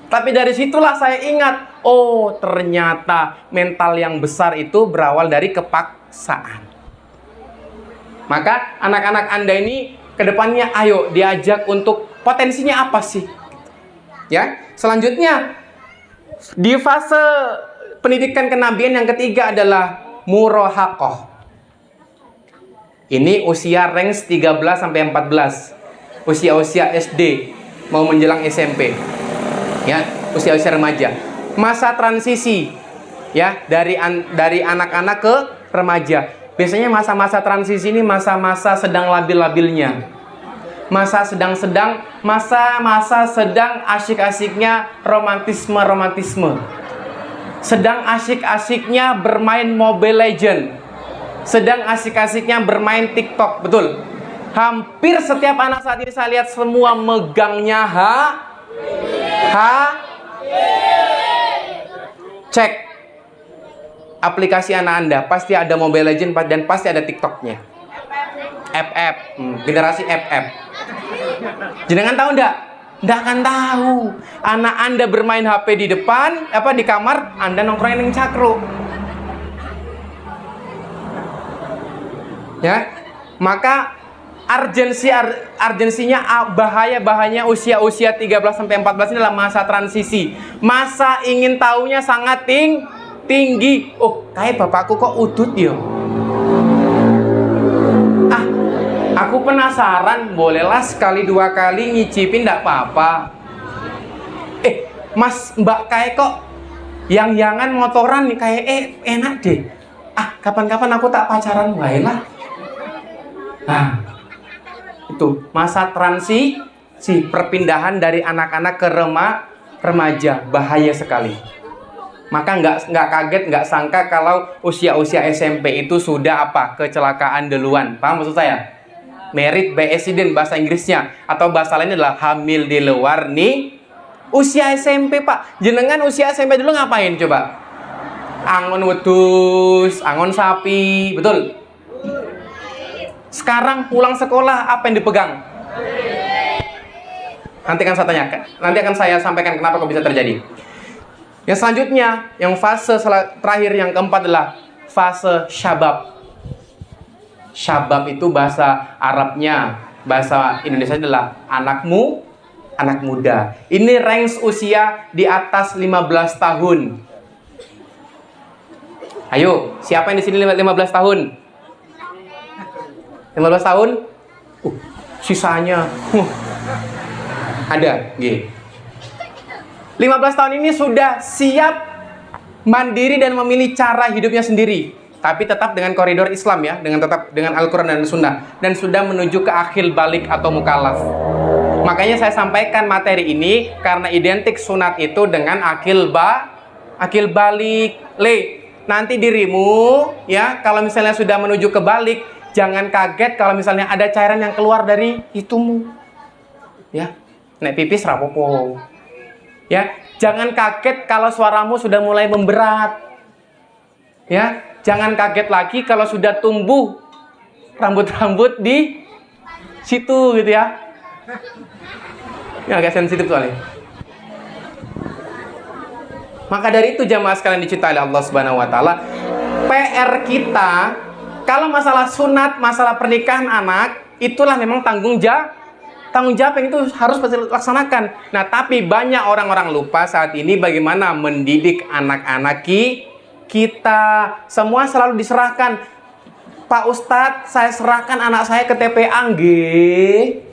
Tapi dari situlah saya ingat, oh ternyata mental yang besar itu berawal dari kepaksaan. Maka anak-anak Anda ini kedepannya ayo diajak untuk potensinya apa sih? Ya, selanjutnya di fase pendidikan kenabian yang ketiga adalah murahaqah. Ini usia range 13 sampai 14. Usia-usia SD mau menjelang SMP. Ya, usia-usia remaja. Masa transisi ya dari anak-anak ke remaja. Biasanya masa-masa transisi ini masa-masa sedang labil-labilnya. Masa sedang asyik-asiknya romantisme. Sedang asyik-asiknya bermain Mobile Legend. Sedang asik-asiknya bermain TikTok, betul. Hampir setiap anak saat ini saya lihat semua megangnya cek aplikasi anak Anda, pasti ada Mobile Legend dan pasti ada TikToknya. FF, generasi FF. Jenengan tahu enggak? Enggak akan tahu. Anak Anda bermain HP di depan, di kamar, Anda nongkrongin yang cakro. Ya, maka urgensinya bahayanya usia 13 sampai 14 ini adalah masa transisi. Masa ingin tahunya sangat tinggi. Oh, kayak bapakku kok udut ya. Aku penasaran, bolehlah sekali dua kali nyicipin enggak apa-apa. Mas, Mbak kayak kok yang-yangan motoran nih kayak enak deh. Kapan-kapan aku tak pacaran wae lah. Nah, itu masa transisi perpindahan dari anak-anak ke remaja, bahaya sekali. Maka nggak kaget, nggak sangka kalau usia SMP itu sudah kecelakaan duluan. Paham maksud saya? Married by accident bahasa Inggrisnya, atau bahasa lainnya adalah hamil di luar nih. Usia SMP pak, jenengan usia SMP dulu ngapain coba? Angon wedus, angon sapi, betul? Sekarang pulang sekolah apa yang dipegang? Nanti akan saya sampaikan kenapa kok bisa terjadi. Yang selanjutnya, yang fase terakhir yang keempat adalah fase syabab. Syabab itu bahasa Arabnya, bahasa Indonesia adalah anak muda. Ini range usia di atas 15 tahun. Ayo, siapa yang di sini 15 tahun? 15 tahun? Sisanya ada, 15 tahun ini sudah siap mandiri dan memilih cara hidupnya sendiri, tapi tetap dengan koridor Islam ya, dengan Al-Quran dan Sunnah, dan sudah menuju ke akhil balik atau mukallaf. Makanya saya sampaikan materi ini karena identik sunat itu dengan akhil balik. Nanti dirimu ya, kalau misalnya sudah menuju ke balik, jangan kaget kalau misalnya ada cairan yang keluar dari hidungmu. Ya, nek pipis rapopo. Ya, jangan kaget kalau suaramu sudah mulai memberat. Ya, jangan kaget lagi kalau sudah tumbuh rambut-rambut di situ gitu ya. Ini agak sensitif soalnya. Maka dari itu jamaah sekalian dicintai Allah Subhanahu wa taala, PR kita kalau masalah sunat, masalah pernikahan anak, itulah memang tanggung jawab yang itu harus dilaksanakan. Nah, tapi banyak orang-orang lupa saat ini bagaimana mendidik anak-anak kita. Semua selalu diserahkan. Pak Ustadz, saya serahkan anak saya ke TPA nggih.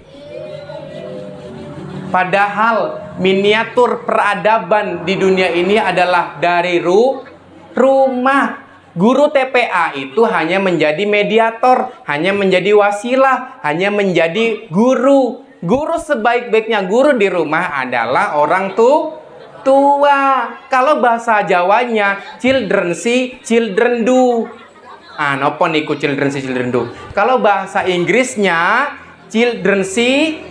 Padahal miniatur peradaban di dunia ini adalah dari rumah. Guru TPA itu hanya menjadi mediator, hanya menjadi wasilah, hanya menjadi guru. Guru sebaik-baiknya guru di rumah adalah orang tua. Kalau bahasa Jawanya children see, children do. Nopo niku children see, children do. Kalau bahasa Inggrisnya children see,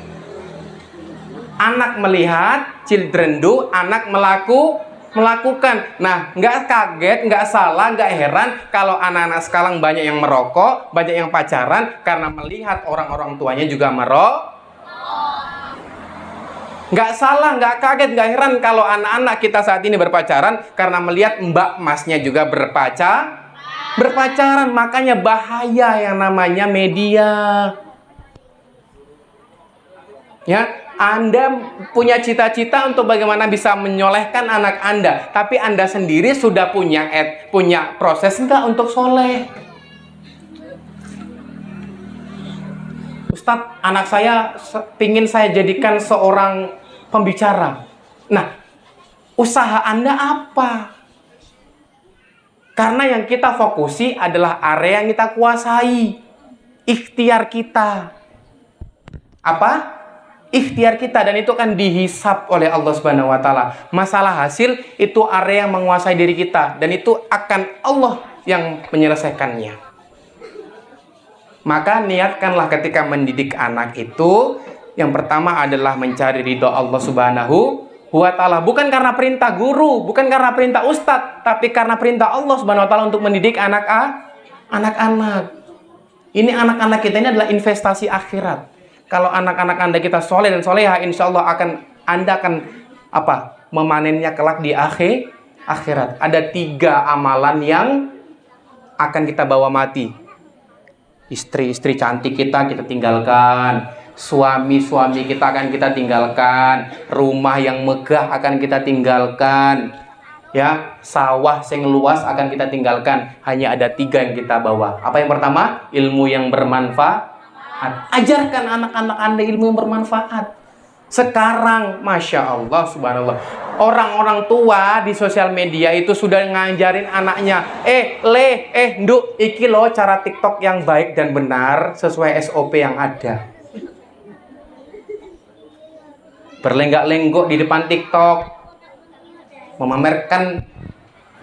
anak melihat, children do, anak melakukan. Nah, nggak kaget, nggak salah, nggak heran kalau anak-anak sekarang banyak yang merokok, banyak yang pacaran karena melihat orang-orang tuanya juga merokok. Nggak salah, nggak kaget, nggak heran kalau anak-anak kita saat ini berpacaran karena melihat mbak masnya juga berpacaran. Makanya bahaya yang namanya media. Ya, Anda punya cita-cita untuk bagaimana bisa menyolehkan anak Anda, tapi Anda sendiri sudah punya proses enggak untuk soleh? Ustadz, anak saya pingin saya jadikan seorang pembicara. Nah, usaha Anda apa? Karena yang kita fokusi adalah area yang kita kuasai. Ikhtiar kita. Apa? Ikhtiar kita, dan itu akan dihisap oleh Allah Subhanahu wa taala. Masalah hasil itu area yang menguasai diri kita, dan itu akan Allah yang menyelesaikannya. Maka niatkanlah ketika mendidik anak itu, yang pertama adalah mencari ridho Allah Subhanahu wa taala, bukan karena perintah guru, bukan karena perintah ustadz, tapi karena perintah Allah Subhanahu wa taala untuk mendidik anak-anak. Ini anak-anak kita ini adalah investasi akhirat. Kalau anak-anak Anda kita soleh dan soleha, insya Allah Anda akan memanennya kelak di akhirat. Ada 3 amalan yang akan kita bawa mati. Istri-istri cantik kita tinggalkan, suami-suami kita akan kita tinggalkan, rumah yang megah akan kita tinggalkan, ya, sawah yang luas akan kita tinggalkan. Hanya ada 3 yang kita bawa. Apa yang pertama? Ilmu yang bermanfaat. Ajarkan anak-anak Anda ilmu yang bermanfaat. Sekarang, Masya Allah, Subhanallah, orang-orang tua di sosial media itu sudah ngajarin anaknya, nduk, iki loh cara TikTok yang baik dan benar sesuai SOP yang ada. Berlenggak-lenggok di depan TikTok, memamerkan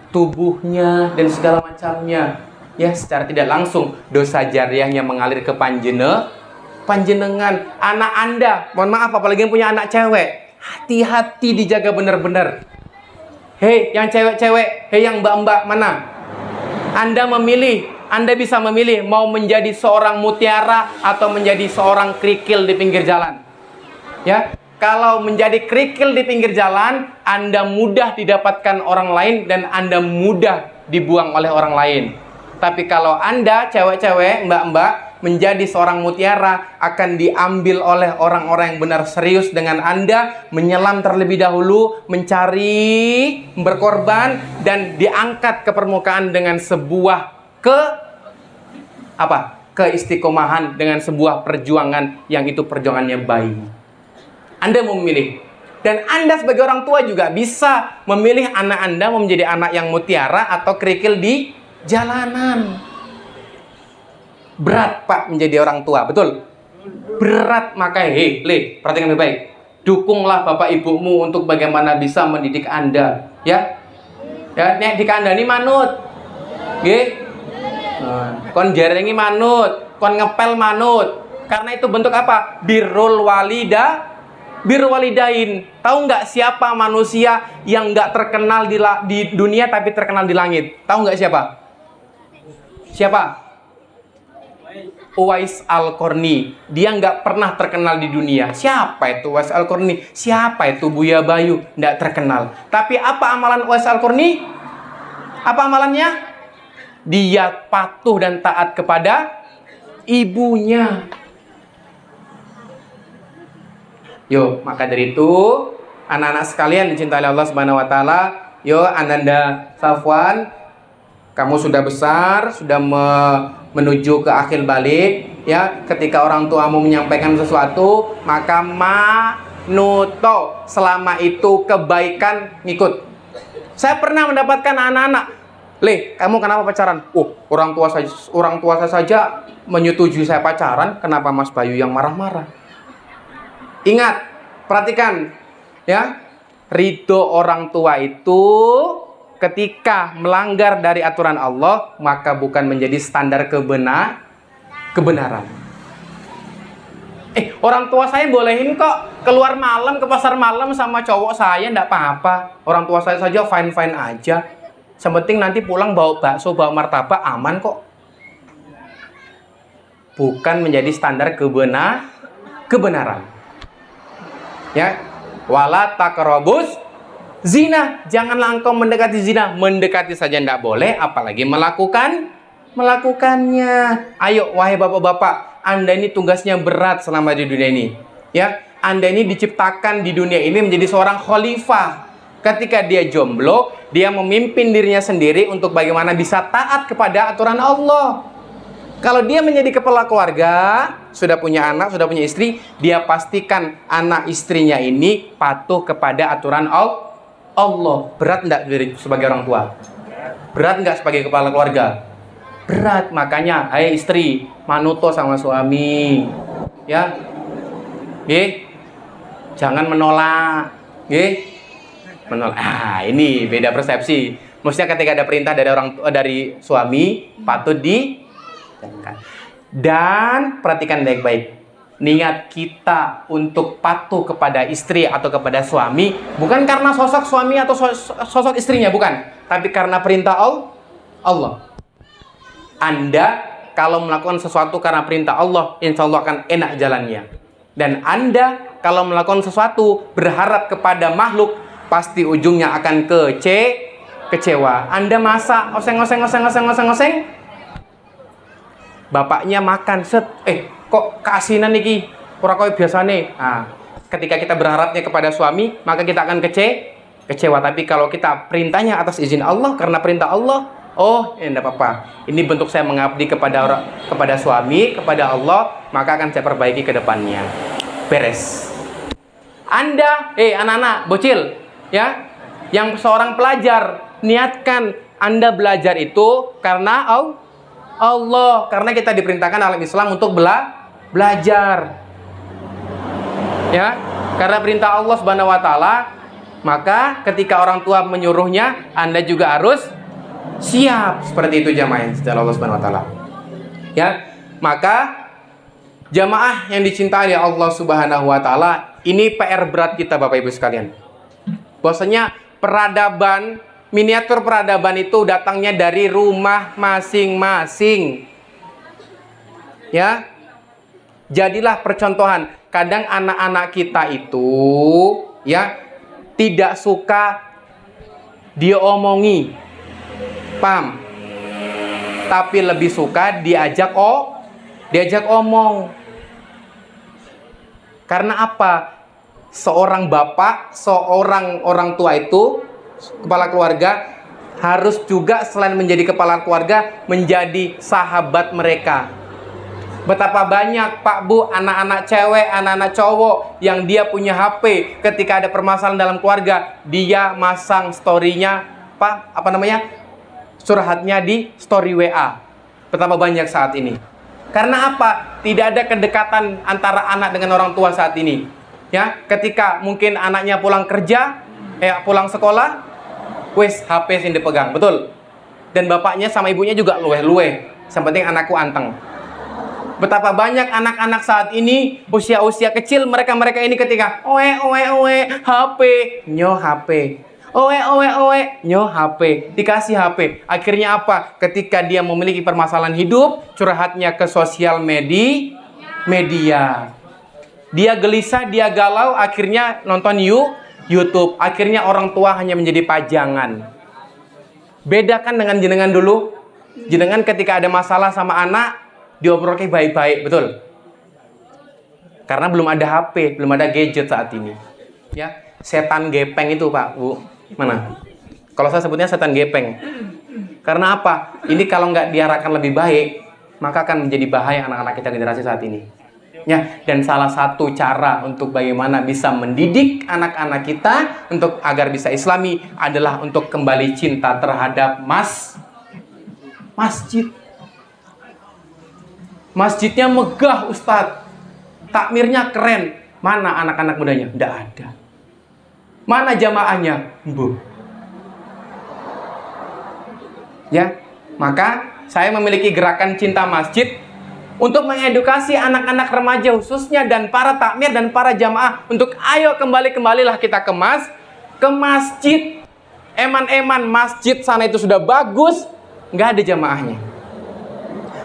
tubuhnya dan segala macamnya. Ya, secara tidak langsung dosa jariahnya mengalir ke panjenengan. Anak Anda, mohon maaf, apalagi yang punya anak cewek, hati-hati dijaga benar-benar. Hei yang cewek-cewek, hei yang mbak-mbak, mana? Anda bisa memilih mau menjadi seorang mutiara atau menjadi seorang kerikil di pinggir jalan. Ya, kalau menjadi kerikil di pinggir jalan, Anda mudah didapatkan orang lain dan Anda mudah dibuang oleh orang lain. Tapi kalau Anda, cewek-cewek, mbak-mbak, menjadi seorang mutiara, akan diambil oleh orang-orang yang benar serius dengan Anda, menyelam terlebih dahulu, mencari, berkorban, dan diangkat ke permukaan dengan sebuah keistiqomahan, dengan sebuah perjuangan yang itu perjuangannya baik. Anda mau memilih. Dan Anda sebagai orang tua juga bisa memilih anak Anda mau menjadi anak yang mutiara atau kerikil di jalanan. Berat, Pak, menjadi orang tua, betul? Berat, makanya perhatikan baik-baik. Dukunglah bapak ibumu untuk bagaimana bisa mendidik Anda, ya. Ya, nek dikandani manut. Nggih. Kon jarengi manut, kon ngepel manut. Karena itu bentuk apa? Birrul walidain. Tahu nggak siapa manusia yang nggak terkenal di dunia tapi terkenal di langit? Tahu nggak siapa? Siapa? Uwais Al-Qarni. Dia nggak pernah terkenal di dunia. Siapa itu Uwais Al-Qarni? Siapa itu Buya Bayu? Nggak terkenal. Tapi apa amalan Uwais Al-Qarni? Apa amalannya? Dia patuh dan taat kepada ibunya. Yo, maka dari itu, anak-anak sekalian dicintai Allah Subhanahu wa taala, yo Ananda Safwan, kamu sudah besar, sudah menuju ke akhir balik, ya. Ketika orang tuamu menyampaikan sesuatu, maka manuto, selama itu kebaikan ngikut. Saya pernah mendapatkan anak-anak, kamu kenapa pacaran? Orang tua saya saja menyetujui saya pacaran, kenapa Mas Bayu yang marah-marah? Ingat, perhatikan ya. Ridho orang tua itu ketika melanggar dari aturan Allah, maka bukan menjadi standar kebenaran. Orang tua saya bolehin kok keluar malam ke pasar malam sama cowok saya, enggak apa-apa. Orang tua saya saja fine-fine aja. Yang penting nanti pulang bawa bakso, bawa martabak, aman kok. Bukan menjadi standar kebenaran. Ya, wala taqrabus zina. Janganlah engkau mendekati zina. Mendekati saja tidak boleh, apalagi melakukannya. Ayo, wahai bapak-bapak, Anda ini tugasnya berat selama di dunia ini. Ya, Anda ini diciptakan di dunia ini menjadi seorang khalifah. Ketika dia jomblo, dia memimpin dirinya sendiri untuk bagaimana bisa taat kepada aturan Allah. Kalau dia menjadi kepala keluarga, sudah punya anak, sudah punya istri, dia pastikan anak istrinya ini patuh kepada aturan Allah. Berat enggak sebagai orang tua? Berat enggak sebagai kepala keluarga? Berat. Makanya, hai istri, manuto sama suami. Ya. Jangan menolak. Menolak. Ini beda persepsi. Maksudnya ketika ada perintah dari suami, patut dan perhatikan baik-baik. Niat kita untuk patuh kepada istri atau kepada suami bukan karena sosok suami atau sosok istrinya, bukan, tapi karena perintah Allah. Anda kalau melakukan sesuatu karena perintah Allah, insya Allah akan enak jalannya. Dan Anda kalau melakukan sesuatu berharap kepada makhluk, pasti ujungnya akan kecewa. Anda masak, oseng. Bapaknya makan, kok keasinan niki, ora koyo biasane. Nah, ketika kita berharapnya kepada suami, maka kita akan kecewa. Tapi kalau kita perintahnya atas izin Allah, karena perintah Allah, enggak apa-apa. Ini bentuk saya mengabdi kepada suami, kepada Allah, maka akan saya perbaiki ke depannya. Beres. Anda, anak-anak, bocil, ya, yang seorang pelajar, niatkan Anda belajar itu karena Allah, karena kita diperintahkan dalam Islam untuk belajar. Ya, karena perintah Allah Subhanahu wa taala, maka ketika orang tua menyuruhnya, Anda juga harus siap. Seperti itu jamaah setelah Allah Subhanahu wa taala. Ya, maka jamaah yang dicintai Allah Subhanahu wa taala, ini PR berat kita Bapak Ibu sekalian. Bahwasanya miniatur peradaban itu datangnya dari rumah masing-masing. Ya. Jadilah percontohan. Kadang anak-anak kita itu ya tidak suka dia omongi. Paham? Tapi lebih suka diajak omong. Karena apa? Seorang bapak, seorang orang tua itu, kepala keluarga, harus juga selain menjadi kepala keluarga, menjadi sahabat mereka. Betapa banyak Pak Bu, anak-anak cewek, anak-anak cowok yang dia punya HP, ketika ada permasalahan dalam keluarga, dia masang story-nya, curhatnya di story WA. Betapa banyak saat ini. Karena apa? Tidak ada kedekatan antara anak dengan orang tua saat ini. Ya, ketika mungkin anaknya pulang kerja, pulang sekolah, wes HP sing dipegang, betul. Dan bapaknya sama ibunya juga luweh-luweh. Yang penting anakku anteng. Betapa banyak anak-anak saat ini usia-usia kecil, mereka ini ketika HP, nyo HP. Nyo HP, dikasih HP. Akhirnya apa? Ketika dia memiliki permasalahan hidup, curhatnya ke sosial media. Dia gelisah, dia galau, akhirnya nonton YouTube. Akhirnya orang tua hanya menjadi pajangan. Bedakan dengan jenengan dulu. Jenengan ketika ada masalah sama anak, diobrolkan baik-baik, betul? Karena belum ada HP, belum ada gadget saat ini. Ya, setan gepeng itu Pak, Bu. Mana? Kalau saya sebutnya setan gepeng. Karena apa? Ini kalau nggak diarahkan lebih baik, maka akan menjadi bahaya anak-anak kita generasi saat ini. Ya, dan salah satu cara untuk bagaimana bisa mendidik anak-anak kita untuk agar bisa Islami adalah untuk kembali cinta terhadap masjid. Masjidnya megah Ustadz, takmirnya keren, Mana anak-anak mudanya? Tidak ada. Mana jamaahnya? Bu. Ya, maka saya memiliki gerakan cinta masjid untuk mengedukasi anak-anak remaja khususnya dan para takmir dan para jamaah untuk ayo kembalilah kita ke masjid. Eman-eman masjid sana itu sudah bagus, nggak ada jamaahnya.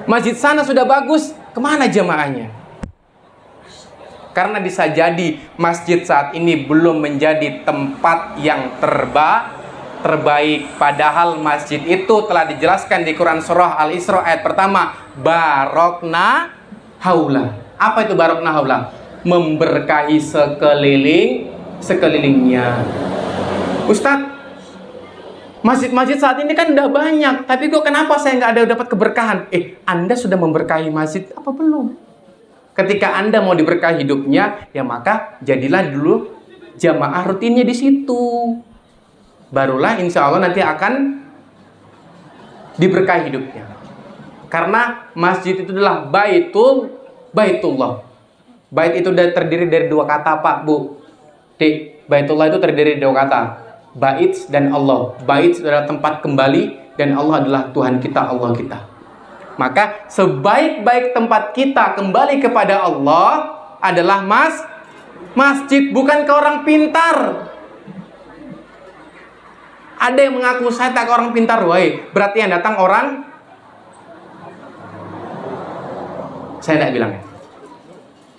Masjid sana sudah bagus, kemana jamaahnya? Karena bisa jadi masjid saat ini belum menjadi tempat yang terbaik. Padahal masjid itu telah dijelaskan di Quran surah Al-Isra ayat pertama, barokna haula. Apa itu barokna haula? Memberkahi sekelilingnya. Ustadz, masjid-masjid saat ini kan udah banyak, tapi kok kenapa saya nggak ada dapat keberkahan? Anda sudah memberkahi masjid apa belum? Ketika Anda mau diberkahi hidupnya, ya maka jadilah dulu jamaah rutinnya di situ. Barulah insya Allah nanti akan diberkahi hidupnya. Karena masjid itu adalah baitullah. Bait itu terdiri dari dua kata, Pak, Bu. Baitullah itu terdiri dari dua kata, bait dan Allah. Bait adalah tempat kembali dan Allah adalah Tuhan kita, Allah kita. Maka sebaik-baik tempat kita kembali kepada Allah adalah masjid, bukan ke orang pintar. Ada yang mengaku saya tak orang pintar, woi. Berarti yang datang orang, saya tidak bilang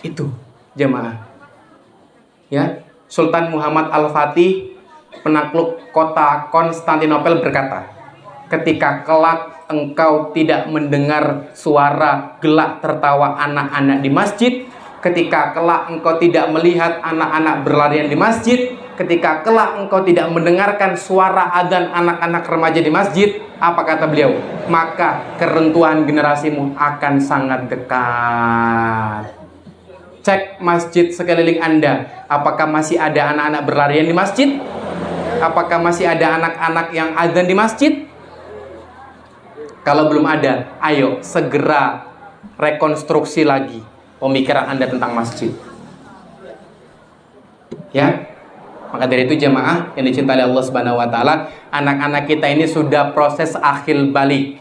itu jemaah. Ya, Sultan Muhammad Al-Fatih, penakluk kota Konstantinopel berkata, ketika kelak engkau tidak mendengar suara gelak tertawa anak-anak di masjid, ketika kelak engkau tidak melihat anak-anak berlarian di masjid, ketika kelak engkau tidak mendengarkan suara adzan anak-anak remaja di masjid, apa kata beliau? Maka keruntuhan generasimu akan sangat dekat. Cek masjid sekeliling Anda, apakah masih ada anak-anak berlarian di masjid? Apakah masih ada anak-anak yang adzan di masjid? Kalau belum ada, ayo segera rekonstruksi lagi pemikiran Anda tentang masjid. Ya, maka dari itu jemaah yang dicintai Allah Subhanahu wa taala, anak-anak kita ini sudah proses akhil balik.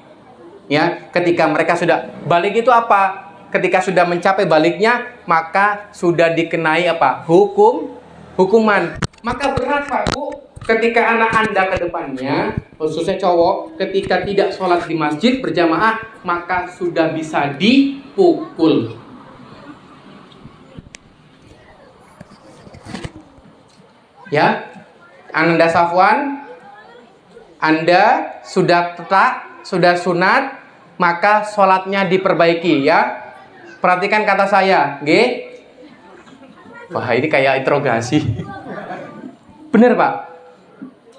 Ya, ketika mereka sudah balik itu apa? Ketika sudah mencapai baliknya, maka sudah dikenai apa? Hukuman. Maka berat, Pak, Bu, ketika anak Anda ke depannya, khususnya cowok, ketika tidak sholat di masjid berjamaah, maka sudah bisa dipukul. Ya, Anda Safwan, Anda sudah sudah sunat, maka sholatnya diperbaiki, ya. Perhatikan kata saya, G. Wah, ini kayak interogasi. Bener, Pak.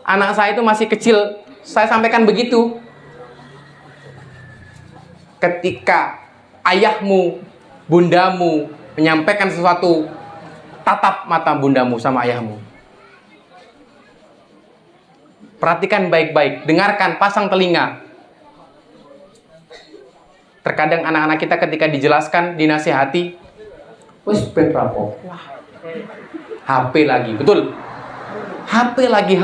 Anak saya itu masih kecil, saya sampaikan begitu. Ketika ayahmu, bundamu menyampaikan sesuatu, tatap mata bundamu sama ayahmu. Perhatikan baik-baik, dengarkan, pasang telinga. Terkadang anak-anak kita ketika dijelaskan, dinasihati, wes betrapo, HP lagi, betul. HP lagi.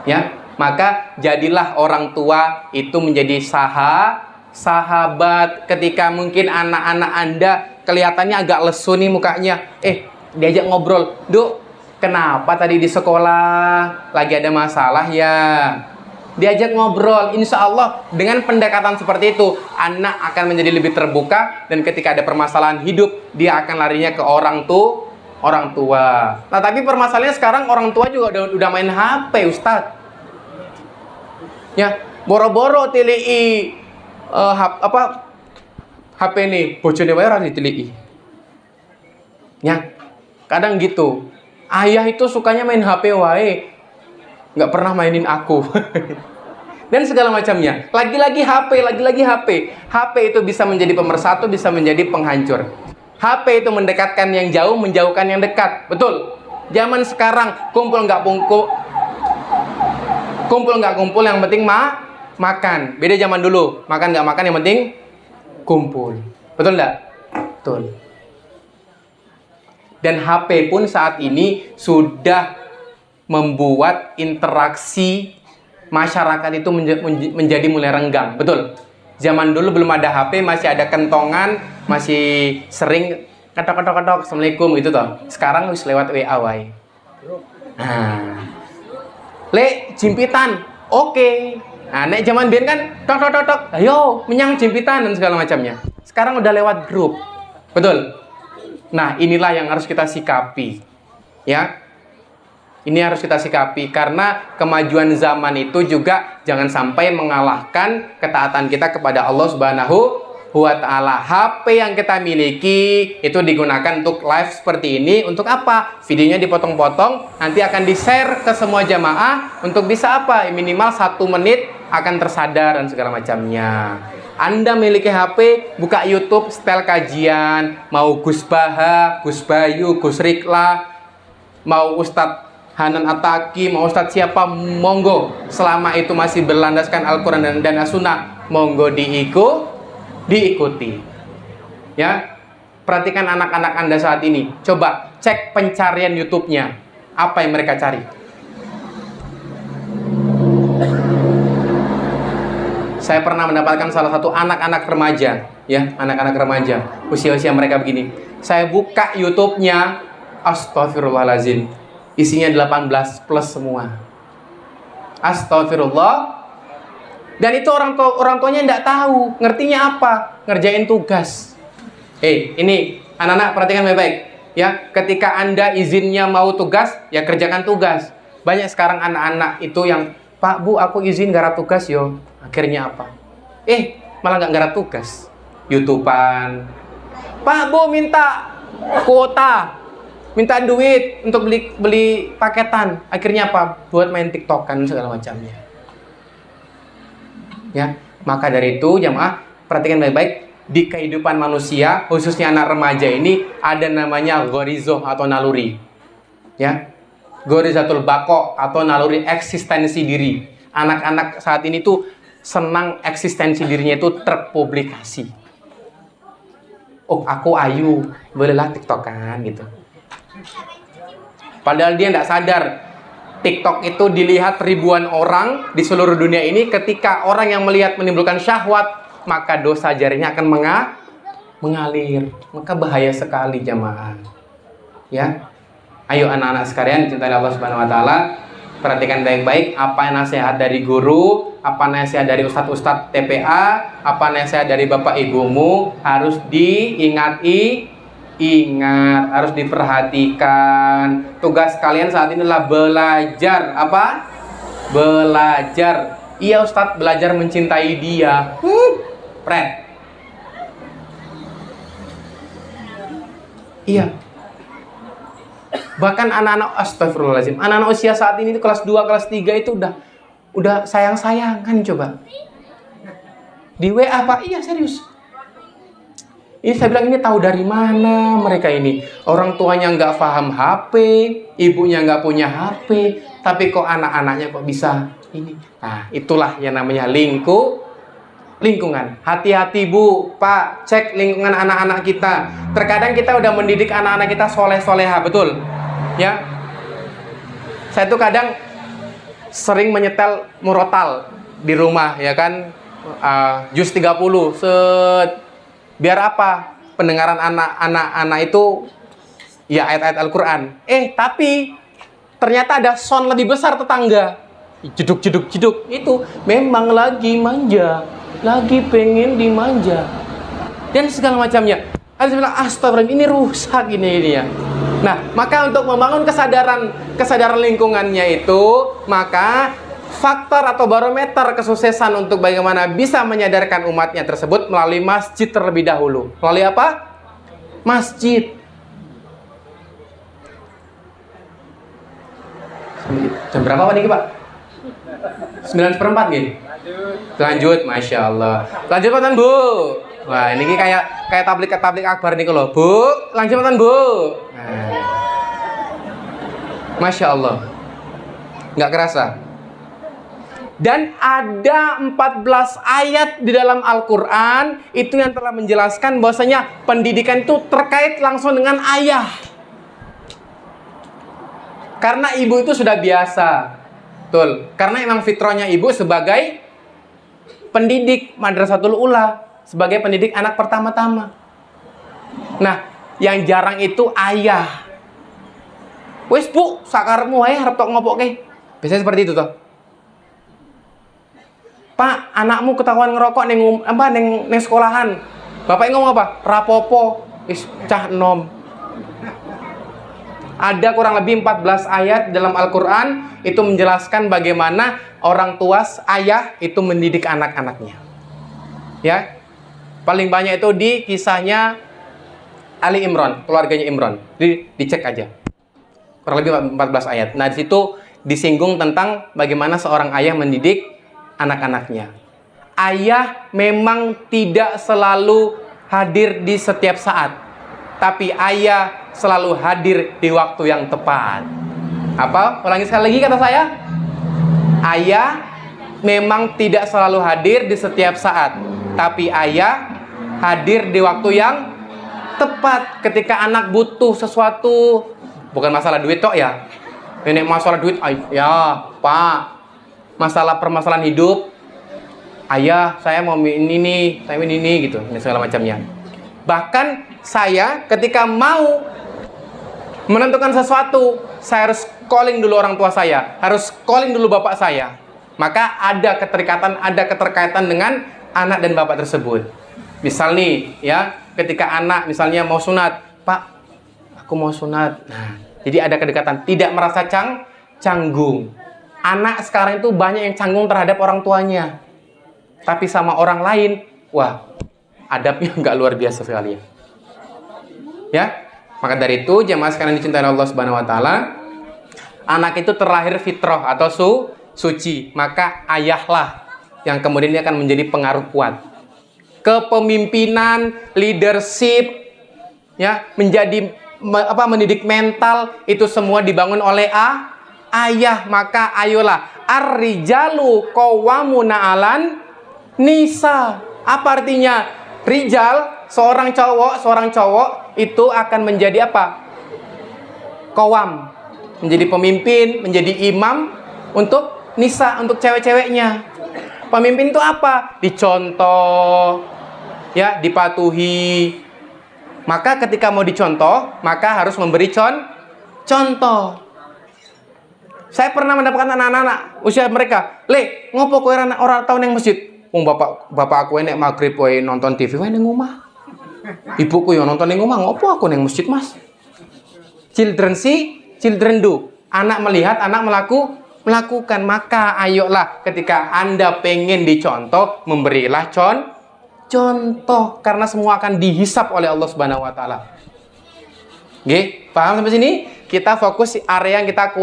Ya, maka jadilah orang tua itu menjadi sahabat. Ketika mungkin anak-anak Anda kelihatannya agak lesu nih mukanya, diajak ngobrol, "Duk, kenapa tadi di sekolah lagi ada masalah ya?" Diajak ngobrol, insya Allah dengan pendekatan seperti itu, anak akan menjadi lebih terbuka, dan ketika ada permasalahan hidup, dia akan larinya ke orang tua. Nah, tapi permasalahannya sekarang orang tua juga udah main HP, Ustadz. Ya, boro-boro tilii HP nih, bojone wae ora ditilii. Ya, kadang gitu. Ayah itu sukanya main HP wae, nggak pernah mainin aku. Dan segala macamnya. Lagi-lagi HP. HP itu bisa menjadi pemersatu, bisa menjadi penghancur. HP itu mendekatkan yang jauh, menjauhkan yang dekat. Betul. Zaman sekarang kumpul nggak kumpul, yang penting makan. Beda zaman dulu, makan nggak makan, yang penting kumpul. Betul nggak? Betul. Dan HP pun saat ini sudah membuat interaksi masyarakat itu menjadi mulai renggang. Betul. Zaman dulu belum ada HP, masih ada kentongan, masih sering ketok-ketok, assalamualaikum gitu toh. Sekarang wis lewat WA wae. Nah, jimpitan, oke. Nah, nek zaman biyen kan tok, ayo menyang jimpitan dan segala macamnya. Sekarang udah lewat grup. Betul. Nah, inilah yang harus kita sikapi. Ya. Ini harus kita sikapi karena kemajuan zaman itu juga jangan sampai mengalahkan ketaatan kita kepada Allah Subhanahu wa ta'ala. HP yang kita miliki itu digunakan untuk live seperti ini. Untuk apa? Videonya dipotong-potong, nanti akan di-share ke semua jamaah untuk bisa apa? Minimal 1 menit akan tersadar dan segala macamnya. Anda memiliki HP, buka YouTube, setel kajian, mau Gus Baha, Gus Bayu, Gus Rikla, mau Ustadz Hanan Ataki, mau Ustadz siapa, monggo. Selama itu masih berlandaskan Al-Quran dan As-Sunnah, monggo diikuti. Ya, perhatikan anak-anak Anda saat ini. Coba cek pencarian YouTube-nya. Apa yang mereka cari? Saya pernah mendapatkan salah satu anak-anak remaja, ya, anak-anak remaja, usia-usia mereka begini. Saya buka YouTube-nya, astagfirullahalazim, isinya 18 plus semua. Astagfirullah. Dan itu orang tuanya tidak tahu, ngertinya apa? Ngerjain tugas. Ini anak-anak perhatikan baik-baik, ya. Ketika Anda izinnya mau tugas, ya kerjakan tugas. Banyak sekarang anak-anak itu yang, Pak, Bu, aku izin garap tugas yo. Akhirnya apa? Malah nggak garap tugas. YouTubean. Pak, Bu, minta kuota, minta duit untuk beli paketan. Akhirnya apa? Buat main TikTokan segala macamnya. Ya, maka dari itu jamaah perhatikan baik-baik, di kehidupan manusia, khususnya anak remaja ini ada namanya ghorizoh atau naluri. Ya. Ghorizatul baqo atau naluri eksistensi diri. Anak-anak saat ini tuh senang eksistensi dirinya itu terpublikasi. Oh, aku ayu, bolehlah TikTokan gitu. Padahal dia tidak sadar TikTok itu dilihat ribuan orang di seluruh dunia ini. Ketika orang yang melihat menimbulkan syahwat, maka dosa jarinya akan mengalir. Maka bahaya sekali jamaah. Ya. Ayo anak-anak sekalian dicintai Allah Subhanahu wa taala, perhatikan baik-baik apa nasihat dari guru, apa nasihat dari ustadz-ustadz TPA, apa nasihat dari bapak ibumu, harus ingat, harus diperhatikan. Tugas kalian saat ini adalah belajar. Apa? Belajar. Iya Ustadz, belajar mencintai dia. Friend. Iya. Bahkan anak-anak, astagfirullahaladzim, anak-anak usia saat ini kelas 2, kelas 3 itu udah sayang-sayangan coba. Di WA, Pak. Iya, serius. Ini saya bilang, ini tahu dari mana mereka ini? Orang tuanya nggak paham HP, ibunya nggak punya HP, tapi kok anak-anaknya kok bisa ini? Nah, itulah yang namanya lingkungan. Hati-hati Bu, Pak, cek lingkungan anak-anak kita. Terkadang kita udah mendidik anak-anak kita soleh-soleha, betul? Ya, saya tuh kadang sering menyetel murotal di rumah, ya kan, juz 30, biar apa? Pendengaran anak-anak itu ya ayat-ayat Al-Quran. Tapi ternyata ada sound lebih besar tetangga. Jeduk. Itu memang lagi manja, lagi pengen dimanja dan segala macamnya. Saya bilang, astagfirullah, ini rusak ini ya. Nah, maka untuk membangun kesadaran lingkungannya itu, maka faktor atau barometer kesuksesan untuk bagaimana bisa menyadarkan umatnya tersebut melalui masjid terlebih dahulu. Melalui apa? Masjid. Jam berapa nih Pak? 9:04 nih. Lanjut, masya Allah. Lanjut Pak Bu. Wah, ini kayak tablik akbar nih kalau Bu. Lanjut Pak Bu. Nah. Masya Allah. Nggak kerasa. Dan ada 14 ayat di dalam Al-Quran itu yang telah menjelaskan bahwasanya pendidikan itu terkait langsung dengan ayah. Karena ibu itu sudah biasa. Betul. Karena emang fitrahnya ibu sebagai pendidik Madrasatul Ula, sebagai pendidik anak pertama-tama. Nah, yang jarang itu ayah. Wes bu, sakarmu ae harap tok ngopok ke. Biasanya seperti itu toh. Pak, anakmu ketahuan ngerokok neng sekolahan. Bapak ngomong apa? Rapopo, is cah nom. Ada kurang lebih 14 ayat dalam Al-Quran itu menjelaskan bagaimana orang tua ayah itu mendidik anak-anaknya. Ya, paling banyak itu di kisahnya Ali Imran, keluarganya Imran. Dicek aja. Kurang lebih 14 ayat. Nah, di situ disinggung tentang bagaimana seorang ayah mendidik anak-anaknya. Ayah memang tidak selalu hadir di setiap saat, tapi ayah selalu hadir di waktu yang tepat. Apa? Ulangi sekali lagi kata saya. Ayah memang tidak selalu hadir di setiap saat, tapi ayah hadir di waktu yang tepat ketika anak butuh sesuatu. Bukan masalah duit tok ya. Ini masalah duit, ya Pak. Masalah permasalahan hidup, ayah saya mau ini nih, saya ini gitu, ini segala macamnya. Bahkan saya ketika mau menentukan sesuatu, saya harus calling dulu orang tua saya, harus calling dulu bapak saya. Maka ada keterkaitan dengan anak dan bapak tersebut. Misal nih, ya, ketika anak misalnya mau sunat, Pak, aku mau sunat. Nah, jadi ada kedekatan, tidak merasa canggung. Anak sekarang itu banyak yang canggung terhadap orang tuanya. Tapi sama orang lain, wah, adabnya nggak luar biasa sekali ya. Ya, maka dari itu jemaah sekalian dicintai Allah Subhanahu Wa Taala, anak itu terlahir fitrah atau suci. Maka ayahlah yang kemudian dia akan menjadi pengaruh kuat. Kepemimpinan, leadership, ya, mendidik mental itu semua dibangun oleh ayah. Maka ayolah, ar-rijalu qawwamuna 'alan nisa. Apa artinya? Rijal, seorang cowok itu akan menjadi apa? Qawwam, menjadi pemimpin, menjadi imam untuk nisa, untuk cewek-ceweknya. Pemimpin itu apa? Dicontoh, ya, dipatuhi. Maka ketika mau dicontoh, maka harus memberi contoh. Saya pernah mendapatkan anak-anak usia mereka, "Le, ngopo kowe ora tau ning masjid?" Wong bapak aku nek magrib wae nonton TV wae ning omah. Ibuku yo nonton ning omah, ngopo aku ning masjid, Mas? Children see, children do. Anak melihat, anak melakukan. Maka ayolah ketika Anda pengen dicontoh, memberilah contoh, karena semua akan dihisap oleh Allah Subhanahu Wa Taala. Oke, paham sampai sini? Kita fokus area yang kita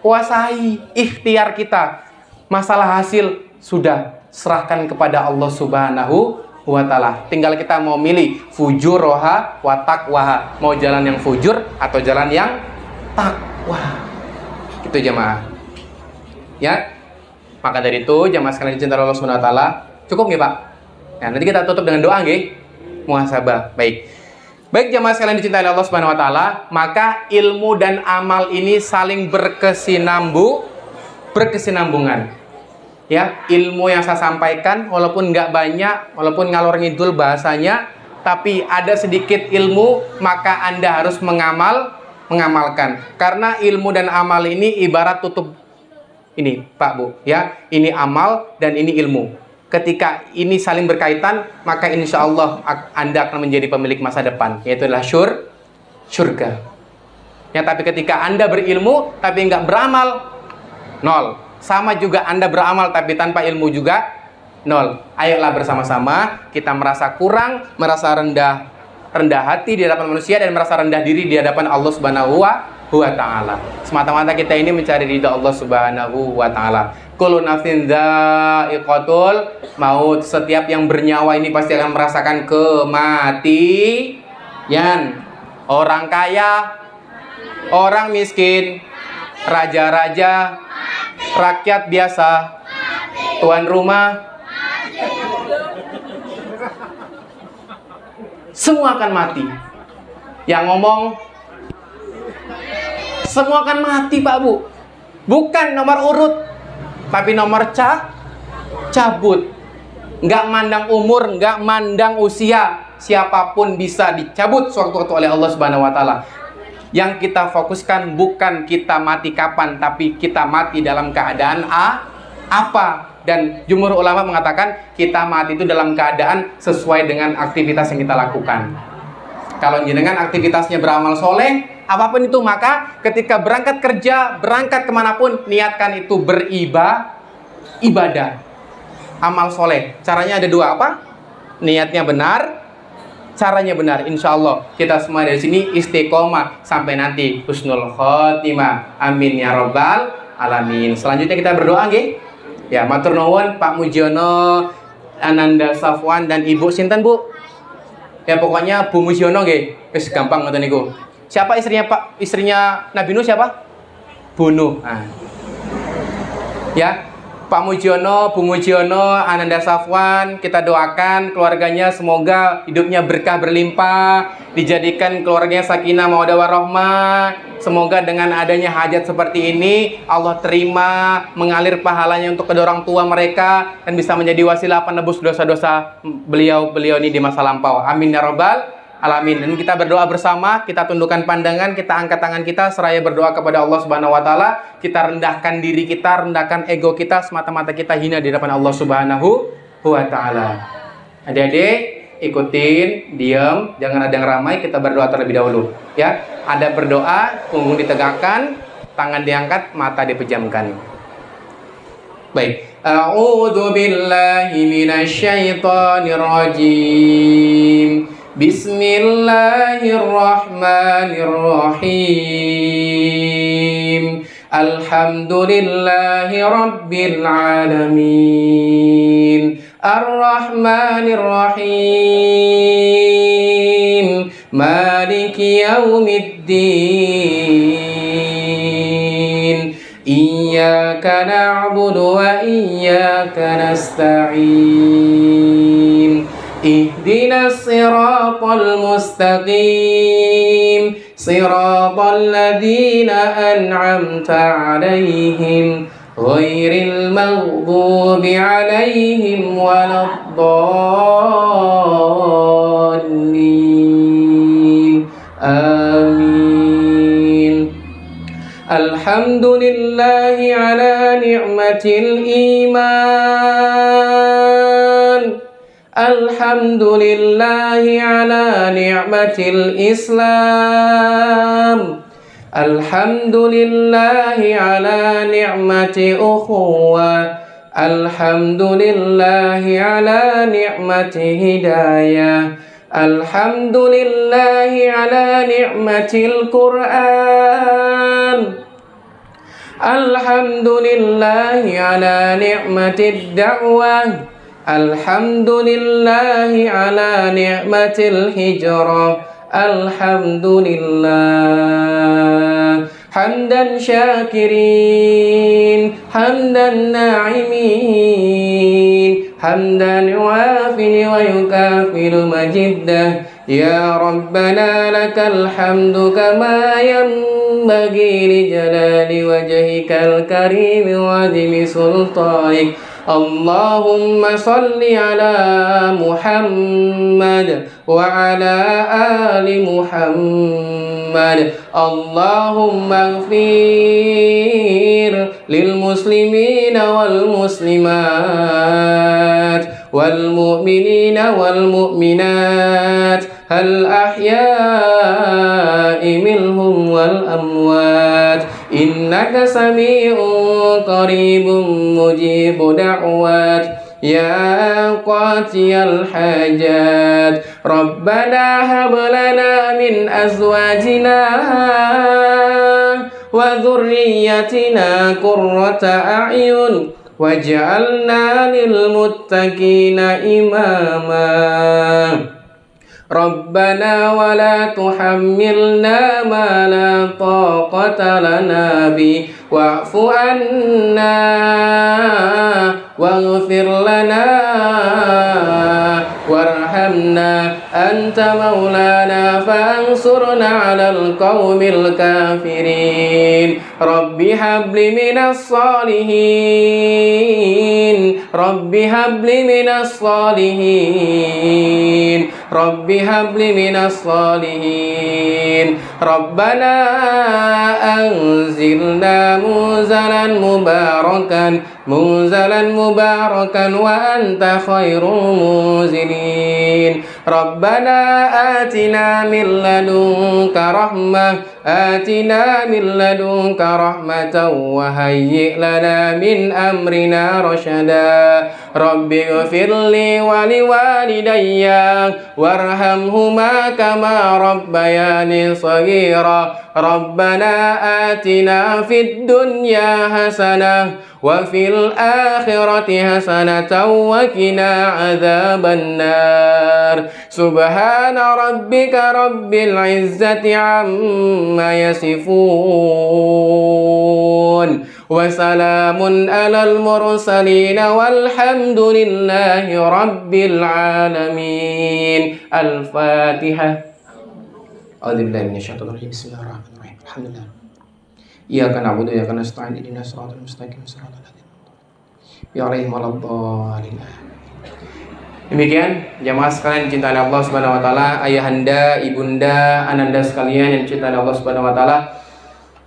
kuasai, ikhtiar kita. Masalah hasil sudah serahkan kepada Allah Subhanahu Wa Taala. Tinggal kita mau milih fujuroha wa taqwaha, mau jalan yang fujur atau jalan yang takwa. Gitu jemaah. Ya. Maka dari itu jemaah sekalian dicintai Allah Subhanahu Wa Taala, cukup nggih Pak? Nah, nanti kita tutup dengan doa nggih. Muhasabah. Baik jemaah sekalian dicintai Allah Subhanahu Wa Taala, maka ilmu dan amal ini saling berkesinambungan. Ya, ilmu yang saya sampaikan walaupun nggak banyak, walaupun ngalor ngidul bahasanya, tapi ada sedikit ilmu, maka Anda harus mengamalkan. Karena ilmu dan amal ini ibarat tutup ini, Pak Bu, ya. Ini amal dan ini ilmu. Ketika ini saling berkaitan, maka insya Allah Anda akan menjadi pemilik masa depan, yaitu adalah surga. Ya, tapi ketika Anda berilmu tapi nggak beramal, nol. Sama juga Anda beramal tapi tanpa ilmu juga nol. Ayolah bersama-sama kita merasa kurang, merasa rendah hati di hadapan manusia dan merasa rendah diri di hadapan Allah Subhanahu wa Ta'ala. Semata-mata kita ini mencari ridha Allah Subhanahu wa Ta'ala. Kullu nafsin dha'iqatul maut. Setiap yang bernyawa ini pasti akan merasakan kematian. Orang kaya, orang miskin, raja-raja, rakyat biasa, Tuan rumah, semua akan mati. Yang ngomong, semua akan mati Pak Bu. Bukan nomor urut, tapi nomor cabut. Nggak mandang umur, nggak mandang usia, siapapun bisa dicabut sewaktu-waktu oleh Allah Subhanahu wa Ta'ala. Yang kita fokuskan bukan kita mati kapan, tapi kita mati dalam keadaan apa. Dan jumhur ulama mengatakan kita mati itu dalam keadaan sesuai dengan aktivitas yang kita lakukan. Kalau jenengan aktivitasnya beramal soleh, apapun itu, maka ketika berangkat kerja, berangkat kemanapun, niatkan itu ibadah, amal soleh. Caranya ada dua, apa? Niatnya benar, caranya benar. Insya Allah kita semua dari sini istiqomah sampai nanti husnul khotimah. Amin ya robbal alamin. Selanjutnya kita berdoa, nggih. Ya, matur nuwun Pak Mujiono, Ananda Safwan dan Ibu sinten Bu? Ya pokoknya Bu Mujiono nggih. Wis gampang ngoten niku. Siapa istrinya Pak? Istrinya Nabi Nuh siapa? Bu Nuh. Nah. Ya, Pak Mujiono, Bu Mujiono, Ananda Safwan, kita doakan keluarganya semoga hidupnya berkah berlimpah, dijadikan keluarganya sakinah mawaddah warahmah. Semoga dengan adanya hajat seperti ini Allah terima, mengalir pahalanya untuk kedua orang tua mereka dan bisa menjadi wasilah penebus dosa-dosa beliau ini di masa lampau. Amin ya robbal alamin. Dan kita berdoa bersama, kita tundukkan pandangan, kita angkat tangan kita seraya berdoa kepada Allah Subhanahu wa Ta'ala. Kita rendahkan diri kita, rendahkan ego kita, semata-mata kita hina di depan Allah Subhanahu wa Ta'ala. Adik-adik ikutin, diam, jangan ada yang ramai, kita berdoa terlebih dahulu. Ya, ada berdoa, punggung ditegakkan, tangan diangkat, mata dipejamkan. Baik. A'udzu billahi minasyaitonir rajim. Bismillahirrahmanirrahim. Alhamdulillahi rabbil alamin. Ar-Rahmanir-Rahim. Maliki yaumiddin. Iyyaka na'budu wa iyyaka nasta'in. Ihdinas siratal mustaqim. Siratal ladzina an'amta 'alaihim ghairil maghdubi 'alaihim waladdallin. Amin. Alhamdulillahi 'ala ni'matil iman. Alhamdulillahi 'ala ni'matil Islam. Alhamdulillahi 'ala ni'mati ukhuwah. Alhamdulillahi 'ala ni'mati hidayah. Alhamdulillahi 'ala ni'matil Qur'an. Alhamdulillahi 'ala ni'matid da'wah. Alhamdulillahi 'ala ni'matil hijrah. Alhamdulillah. Hamdan syakirin, hamdan na'imin, hamdan yuafi wa yukafiru majiddah. Ya Rabbana lakal hamdu kama yanbaghi li jalali wajhikal karim wa 'azimi sultanik. Allahumma salli ala Muhammad wa ala ali Muhammad. Allahumma ighfir lil muslimina wal muslimat wal mu'minina wal mu'minat hal ahya'i minhum wal amwat. Innaka sami'un qaribun mujibu da'wat. Ya qatiyal hajat. Rabbana hab lana min azwajina wa dhurriyyatina qurrata a'yun waj'alna lil muttaqina imama. ربنا ولا تحملنا ما لا طاقة لنا به واعف عنا واغفر لنا وارحمنا أنت مولانا فانصرنا على القوم الكافرين رب هب لي من الصالحين رب هب لي من الصالحين رب هب لي من الصالحين ربنا أنزلنا منزلا مباركا وأنت خير المنزلين ربنا آتنا من لدنك رحمة وهيئ لنا من أمرنا رشدا رب اغفر لي ولوالدي وارحمهما كما ربياني صغيرا ربنا آتنا في الدنيا حسنة وفي الآخرة حسنة وقنا عذاب النار سبحان ربك رب العزة عما يصفون وسلام على المرسلين والحمد لله رب العالمين الفاتحة أعوذ بالله من الشيطان الرجيم بسم الله الرحمن الرحيم الحمد لله إياك نعبد وإياك نستعين اهدنا الصراط المستقيم صراط الذين أنعمت عليهم. Demikian jamaah sekalian yang dicintai Allah Subhanahu wa taala, ayahanda, ibunda, ananda sekalian yang dicintai Allah Subhanahu wa taala.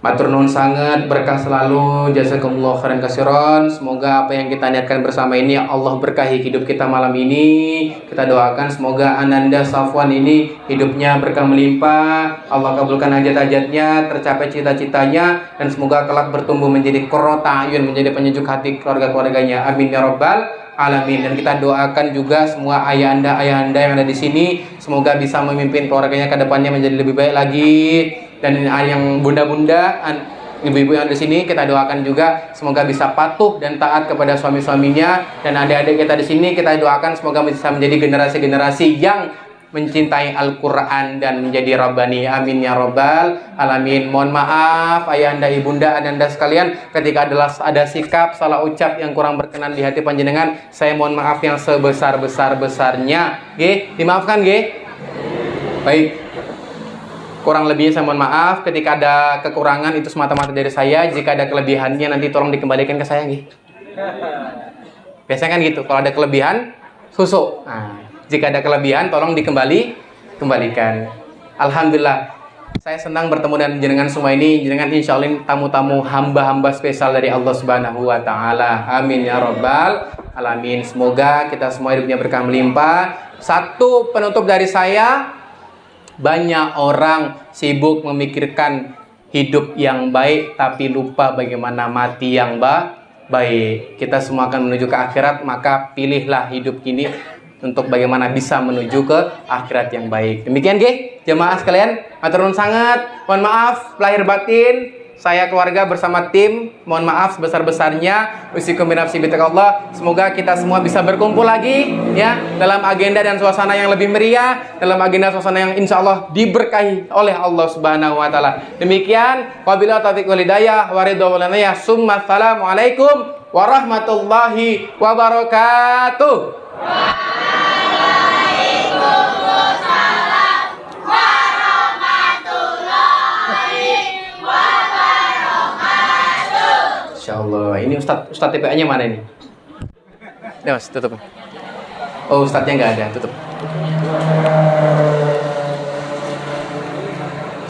Matur nuwun sangat, berkah selalu, jazakumullah khairan katsiran. Semoga apa yang kita niatkan bersama ini Allah berkahi hidup kita malam ini. Kita doakan semoga Ananda Safwan ini hidupnya berkah melimpah, Allah kabulkan hajat-hajatnya, tercapai cita-citanya, dan semoga kelak bertumbuh menjadi qurrata ayun, menjadi penyejuk hati keluarga-keluarganya. Amin ya rabbal alamin. Dan kita doakan juga semua ayahanda yang ada di sini, semoga bisa memimpin keluarganya ke depannya menjadi lebih baik lagi. Dan yang bunda-bunda, ibu-ibu yang ada di sini, kita doakan juga semoga bisa patuh dan taat kepada suami-suaminya. Dan adik-adik kita di sini, kita doakan semoga bisa menjadi generasi-generasi yang mencintai Al-Quran dan menjadi Rabbani. Amin ya Rabbal alamin. Mohon maaf ayahanda, ibunda, ananda sekalian, ketika ada sikap salah ucap yang kurang berkenan di hati panjenengan, saya mohon maaf yang sebesar-besarnya. Dimaafkan baik. Kurang lebihnya saya mohon maaf. Ketika ada kekurangan itu semata-mata dari saya. Jika ada kelebihannya nanti tolong dikembalikan ke saya. Biasanya kan gitu. Kalau ada kelebihan susu. Jika ada kelebihan tolong dikembalikan. Alhamdulillah, saya senang bertemu dengan semua ini. Jenengan insya Allah tamu-tamu hamba-hamba spesial dari Allah Subhanahu wa taala. Amin ya rabbal alamin. Semoga kita semua hidupnya berkah melimpah. Satu penutup dari saya, banyak orang sibuk memikirkan hidup yang baik tapi lupa bagaimana mati yang baik. Kita semua akan menuju ke akhirat, maka pilihlah hidup ini untuk bagaimana bisa menuju ke akhirat yang baik. Demikian jemaah sekalian, matur nuwun sangat. Mohon maaf lahir batin. Saya keluarga bersama tim, mohon maaf sebesar-besarnya. Usikum binafsi bitaqallah. Semoga kita semua bisa berkumpul lagi ya dalam agenda dan suasana yang lebih meriah, dalam agenda suasana yang insya Allah diberkahi oleh Allah Subhanahu wa taala. Demikian, wabillahi taufiq wal hidayah wa ridwan wal hidayah. Summa assalamualaikum warahmatullahi wabarakatuh. Insyaallah. Ini Ustadz TPA-nya mana ini? Ya Mas, tutup. Oh, Ustadznya nggak ada, tutup.